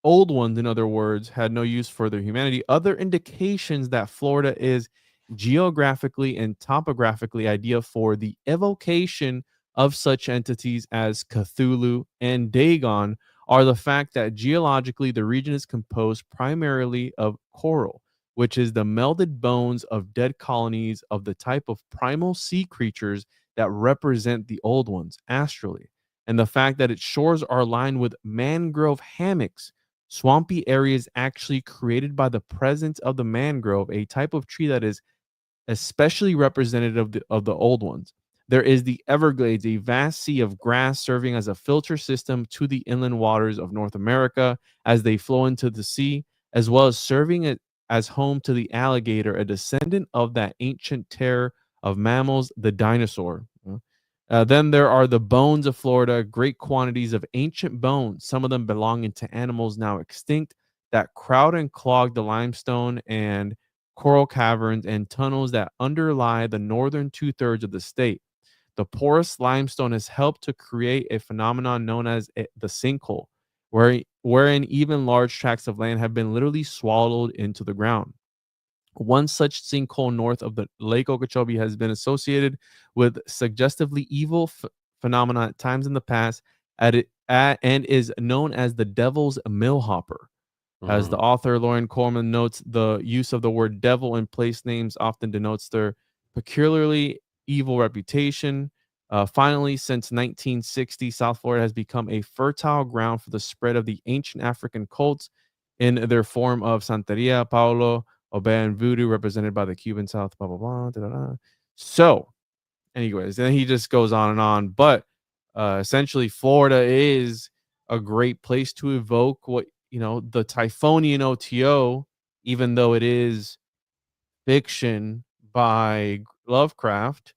old ones, in other words, had no use for their humanity. Other indications that Florida is geographically and topographically idea for the evocation of such entities as Cthulhu and Dagon are the fact that geologically the region is composed primarily of coral, which is the melded bones of dead colonies of the type of primal sea creatures that represent the old ones astrally, and the fact that its shores are lined with mangrove hammocks, swampy areas actually created by the presence of the mangrove, a type of tree that is especially representative of the old ones. There is the Everglades, a vast sea of grass serving as a filter system to the inland waters of North America as they flow into the sea, as well as serving it as home to the alligator, a descendant of that ancient terror of mammals, the dinosaur. Then there are the bones of Florida, great quantities of ancient bones, some of them belonging to animals now extinct, that crowd and clog the limestone and coral caverns and tunnels that underlie the northern two-thirds of the state. The porous limestone has helped to create a phenomenon known as the sinkhole, wherein even large tracts of land have been literally swallowed into the ground. One such sinkhole north of the Lake Okeechobee has been associated with suggestively evil phenomena at times in the past, and is known as the Devil's Millhopper. As the author Lauren Coleman notes, the use of the word devil in place names often denotes their peculiarly evil reputation. Finally, since 1960, South Florida has become a fertile ground for the spread of the ancient African cults in their form of Santeria, Paulo, Obeah, and Voodoo, represented by the Cuban South, blah, blah, blah. Da, da, da. So, anyways, then he just goes on and on. But essentially, Florida is a great place to evoke what, the Typhonian OTO, even though it is fiction by Lovecraft,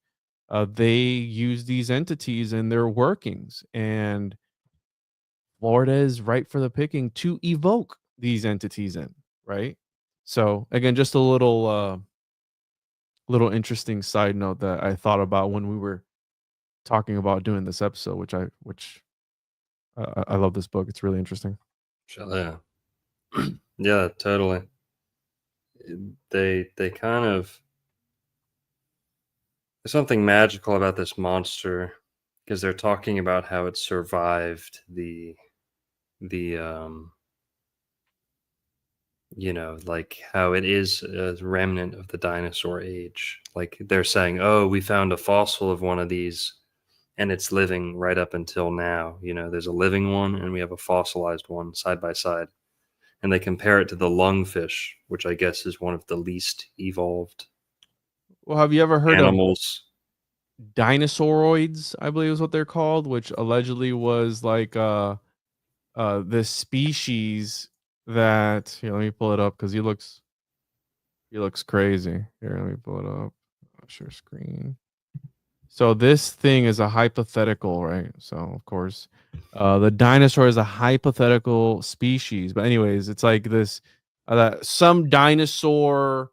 they use these entities in their workings, and Florida is right for the picking to evoke these entities in, right? So again, just a little interesting side note that I thought about when we were talking about doing this episode, which I love this book. It's really interesting. Yeah. Yeah, totally. They kind of, there's something magical about this monster because they're talking about how it survived the like how it is a remnant of the dinosaur age. Like they're saying, oh, we found a fossil of one of these and it's living right up until now. There's a living one and we have a fossilized one side by side. And they compare it to the lungfish, which I guess is one of the least evolved Well, have you ever heard animals. of dinosauroids? I believe is what they're called, which allegedly was like this species that, here, let me pull it up because he looks crazy. Here, let me pull it up. Share screen. So this thing is a hypothetical, right? So of course, the dinosaur is a hypothetical species. But anyways, it's like this that some dinosaur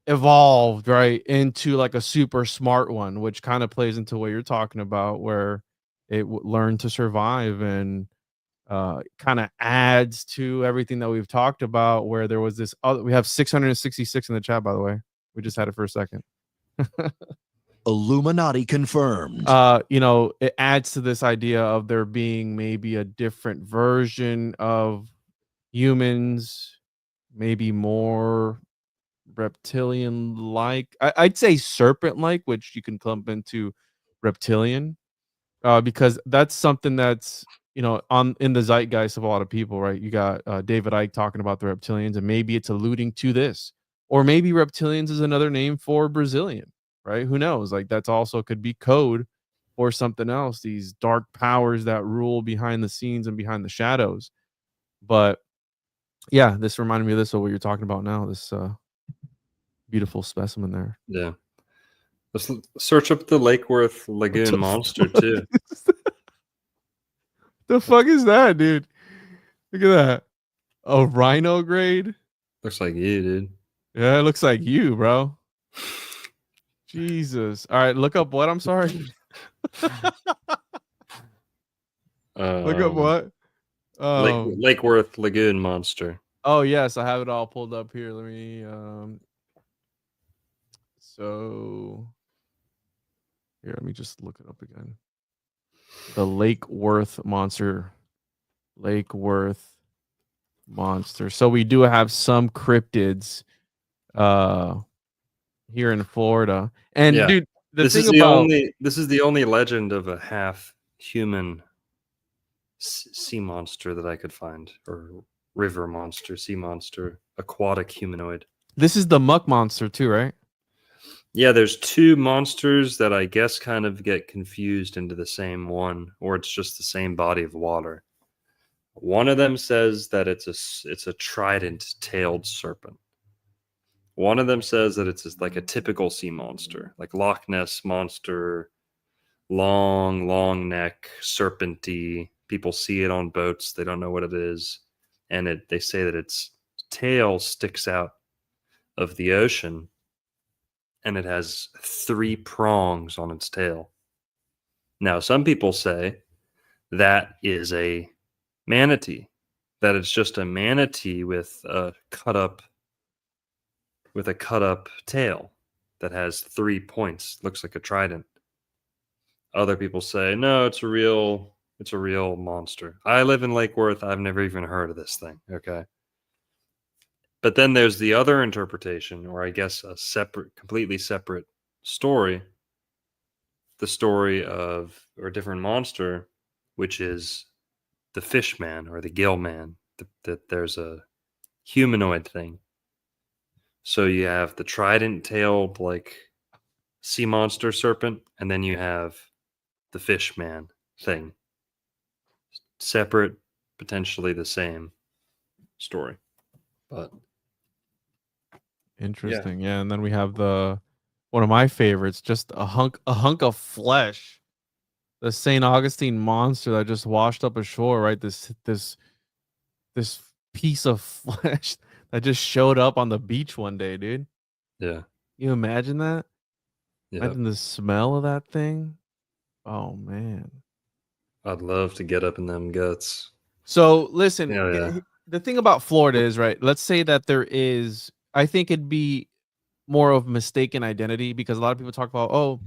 evolved right into like a super smart one, which kind of plays into what you're talking about, where it learned to survive and kind of adds to everything that we've talked about. Where there was this other, we have 666 in the chat, by the way. We just had it for a second. Illuminati confirmed. It adds to this idea of there being maybe a different version of humans, maybe more reptilian like. I'd say serpent like, which you can clump into reptilian, because that's something that's on in the zeitgeist of a lot of people, right? You got David Icke talking about the reptilians, and maybe it's alluding to this, or maybe reptilians is another name for Brazilian, right? Who knows? Like that's also could be code or something else, these dark powers that rule behind the scenes and behind the shadows. But yeah, this reminded me of this, of what you're talking about now, this beautiful specimen there. Yeah. Let's search up the Lake Worth Lagoon monster too. The fuck is that, dude? Look at that. A rhino grade? Looks like you, dude. Yeah, it looks like you, bro. Jesus. All right, look up what? I'm sorry. Look up what? Lake Worth Lagoon monster. Oh yes, I have it all pulled up here. Let me So here, let me just look it up again. The Lake Worth monster. Lake Worth monster. So we do have some cryptids here in Florida. And Yeah. dude, the This thing is the about only legend of a half human sea monster that I could find, or river monster, sea monster, aquatic humanoid. this is the muck monster too, right? Yeah, there's two monsters that I guess kind of get confused into the same one, or it's just the same body of water. One of them says that it's a trident-tailed serpent. One of them says that it's just like a typical sea monster, like Loch Ness monster, long neck, serpenty. People see it on boats, they don't know what it is, and they say that its tail sticks out of the ocean, and it has 3 prongs on its tail. Now, some people say that is a manatee, that it's just a manatee with a cut up tail that has 3 points, looks like a trident. Other people say no, it's a real monster. I live in Lake Worth. I've never even heard of this thing. Okay. But then there's the other interpretation, or I guess a completely separate story. The story of, or a different monster, which is the fish man or the gill man. That there's a humanoid thing. So you have the trident-tailed, like, sea monster serpent, and then you have the fish man thing. Separate, potentially the same story. But Interesting. Yeah, and then we have the one of my favorites, just a hunk of flesh. The St. Augustine monster that just washed up ashore, right? This piece of flesh that just showed up on the beach one day, dude. yeah, You imagine that? yeah, Imagine the smell of that thing. Oh man. I'd love to get up in them guts. So listen, Yeah. the thing about Florida is, right, let's say that there is, I think it'd be more of mistaken identity, because a lot of people talk about, oh,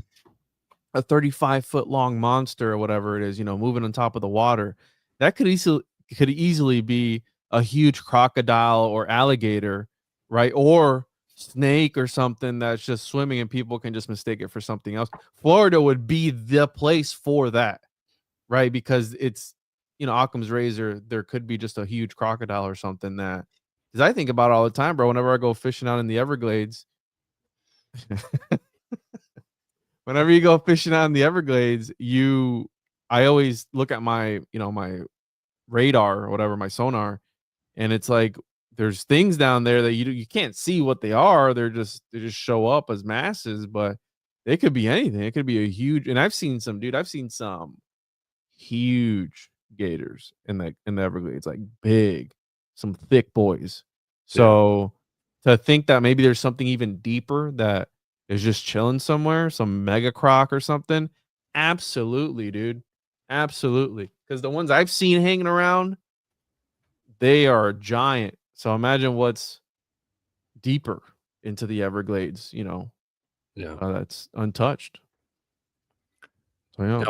a 35-foot long monster or whatever it is, moving on top of the water. That could easily be a huge crocodile or alligator, right? Or snake or something that's just swimming and people can just mistake it for something else. Florida would be the place for that, right? Because it's, Occam's razor. There could be just a huge crocodile or something that, because I think about it all the time, bro. Whenever I go fishing out in the Everglades, whenever you go fishing out in the Everglades, I always look at my, my radar or whatever, my sonar, and it's like there's things down there that you can't see what they are. They just show up as masses, but they could be anything. It could be a huge, and I've seen some huge gators in the Everglades, like big, some thick boys. Yeah. So to think that maybe there's something even deeper that is just chilling somewhere, some mega croc or something, absolutely, dude, absolutely. Because the ones I've seen hanging around, they are giant. So imagine what's deeper into the Everglades, Yeah. that's untouched. So yeah,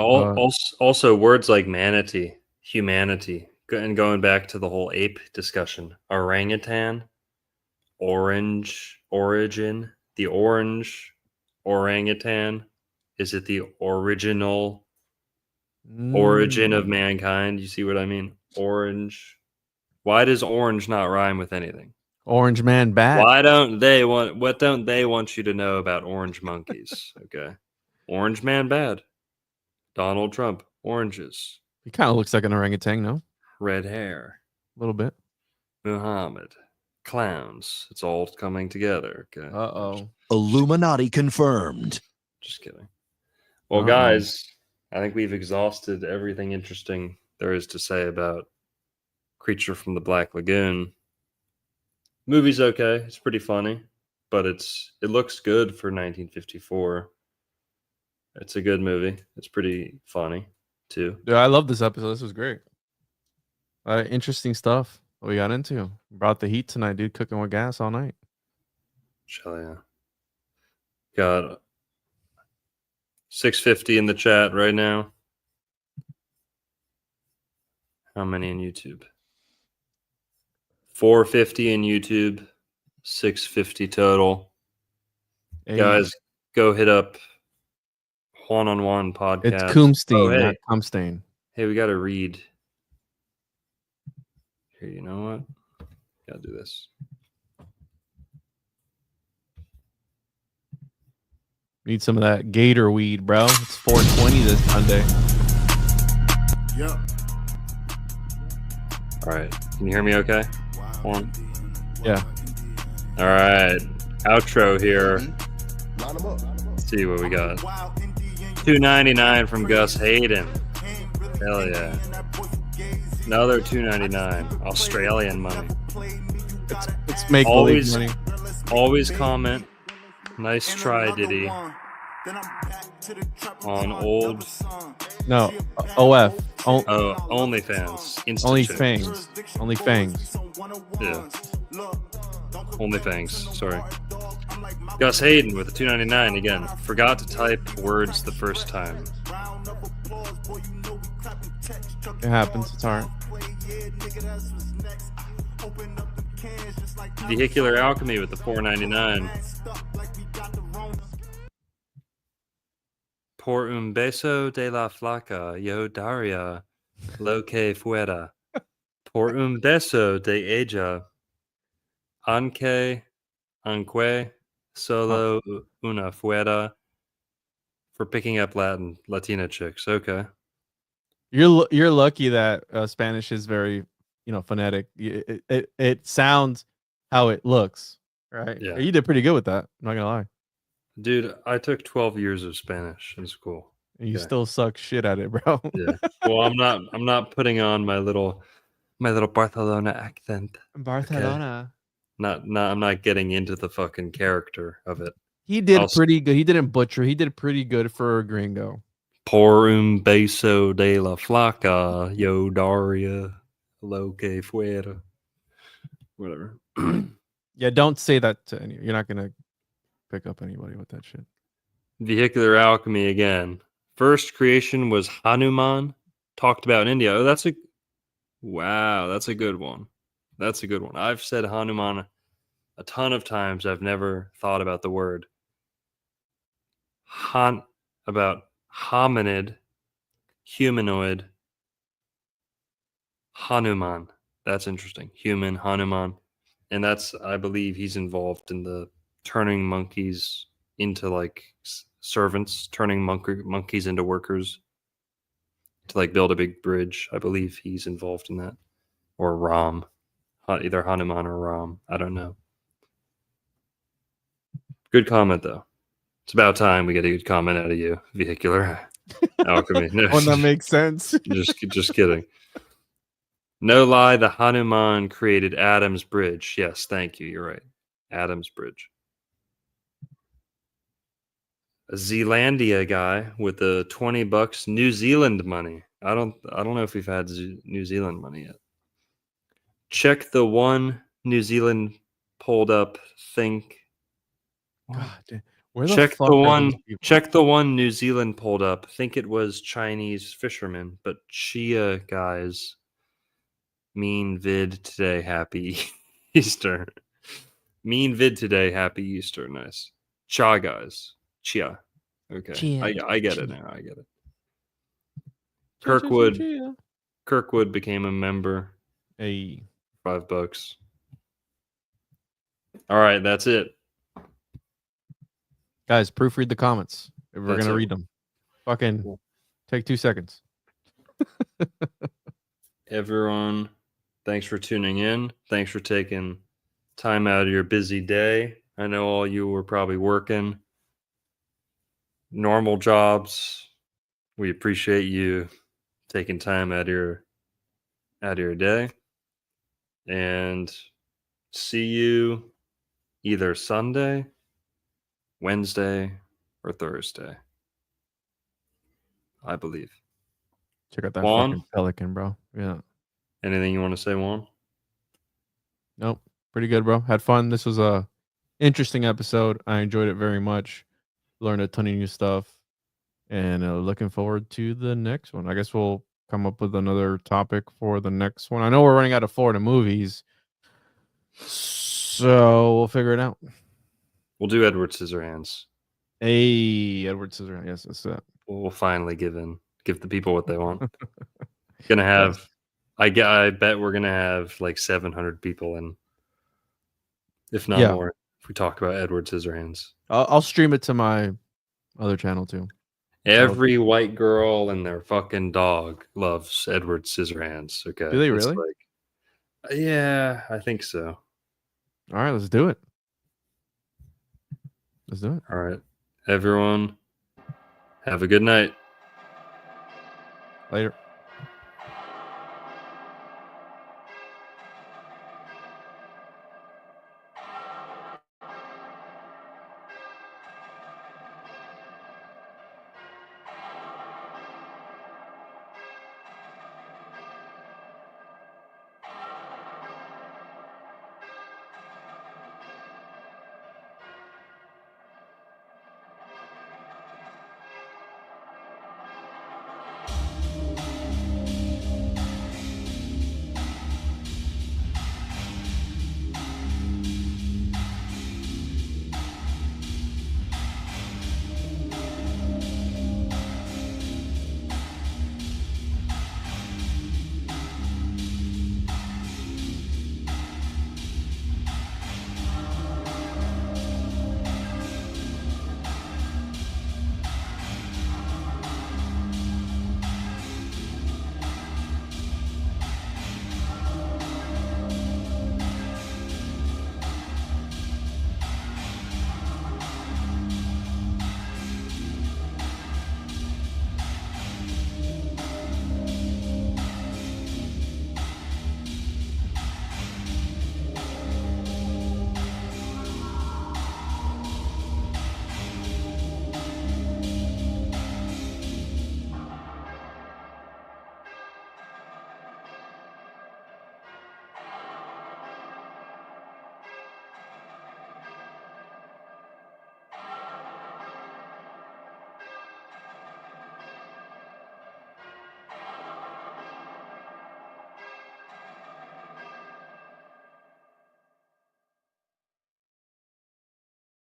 Also, words like manatee, humanity, and going back to the whole ape discussion, orangutan, origin, the orange orangutan. Is it the original origin of mankind? You see what I mean? Orange. Why does orange not rhyme with anything? Orange man bad. What don't they want you to know about orange monkeys? Okay. Orange man bad. Donald Trump, oranges, He kind of looks like an orangutan, no? red hair, A little bit. Muhammad, clowns. It's all coming together. Okay. Uh-oh. Illuminati confirmed. Just kidding. Well, guys, I think we've exhausted everything interesting there is to say about Creature from the Black Lagoon. Movie's okay. It's pretty funny, but it looks good for 1954. It's a good movie. It's pretty funny too. Dude, I love this episode. This was great. Interesting stuff we got into. Brought the heat tonight, dude. Cooking with gas all night. Shall I? Got 650 in the chat right now. How many in YouTube? 450 in YouTube, 650 total. Hey, Guys, go hit up one-on-one podcast. it's Kumstein, Oh, hey. not Kumstein. Hey, we got to read. Here, you know what? Got to do this. Need some of that gator weed, bro. It's 420 this Sunday. Yep. All right. Can you hear me okay? One. Yeah. All right. Outro here. Line 'em up. Let's see what we got. $2.99 from Gus Hayden. Hell yeah. Another $2.99. Australian money. It's make believe Always, money. always comment. Nice try, Diddy. On old. No, OF. Oh, OnlyFans. Insta Only chick. fangs. Only fangs. Yeah. OnlyFans. Sorry. Gus Hayden with a $2.99 again. Forgot to type words the first time. It happens. It's alright. Vehicular Alchemy with the $4.99. Por un beso de la flaca, yo daría lo que fuera. Por un beso de ella, aunque solo una fuera. For picking up Latina chicks. Okay. You're lucky that Spanish is very, phonetic. It sounds how it looks, right? Yeah. You did pretty good with that. I'm not gonna lie. Dude, I took 12 years of Spanish in school. And you Okay. still suck shit at it, bro. Yeah. Well, I'm not putting on my little Barcelona accent. Barcelona. I'm not getting into the fucking character of it. He did pretty good. He didn't butcher. He did pretty good for a gringo. Por un beso de la flaca, yo daría lo que fuera. Whatever. Yeah, don't say that to any. You're not gonna pick up anybody with that shit. Vehicular Alchemy again. First creation was Hanuman, talked about in India. Oh, that's a good one. That's a good one. I've said Hanuman a ton of times. I've never thought about the word. About hominid, humanoid, Hanuman. That's interesting. Human, Hanuman. And that's, I believe he's involved in the turning monkeys into like servants, turning monkeys into workers to like build a big bridge. I believe he's involved in that. Or Ram. Either Hanuman or Ram. I don't know. Good comment though. It's about time we get a good comment out of you, Vehicular Alchemy. No, One that makes sense. just kidding. No lie, the Hanuman created Adam's Bridge. Yes, thank you. You're right. Adam's Bridge. A Zealandia guy with the $20 New Zealand money. I don't know if we've had New Zealand money yet. Check the one New Zealand pulled up. Think. God, Check the one New Zealand pulled up. Think it was Chinese fishermen, but Chia guys. Mean vid today. Happy Easter. Mean vid today. Happy Easter. Nice. Cha guys. Chia. Okay. Chia. I get it now. I get it. Kirkwood became a member. Hey. $5. All right, that's it. Guys, proofread the comments. If we're That's gonna it. read them. Fucking take 2 seconds. Everyone, thanks for tuning in. Thanks for taking time out of your busy day. I know all you were probably working normal jobs. We appreciate you taking time out of your day. And see you either Sunday, Wednesday, or Thursday. I believe. Check out that Juan? fucking pelican, bro. Yeah. Anything you want to say, Juan? Nope. Pretty good, bro. Had fun. This was a interesting episode. I enjoyed it very much. learned a ton of new stuff, and looking forward to the next one. I guess we'll come up with another topic for the next one. I know we're running out of Florida movies, so we'll figure it out. We'll do Edward Scissorhands. Hey, Edward Scissorhands. Yes, that's that. We'll finally give the people what they want. Gonna have, I bet we're gonna have like 700 people in, if not more, if we talk about Edward Scissorhands. I'll stream it to my other channel too. Every white girl and their fucking dog loves Edward Scissorhands. Okay, Do they It's really? like, yeah, I think so. All right, let's do it. Let's do it. All right, everyone, have a good night. Later.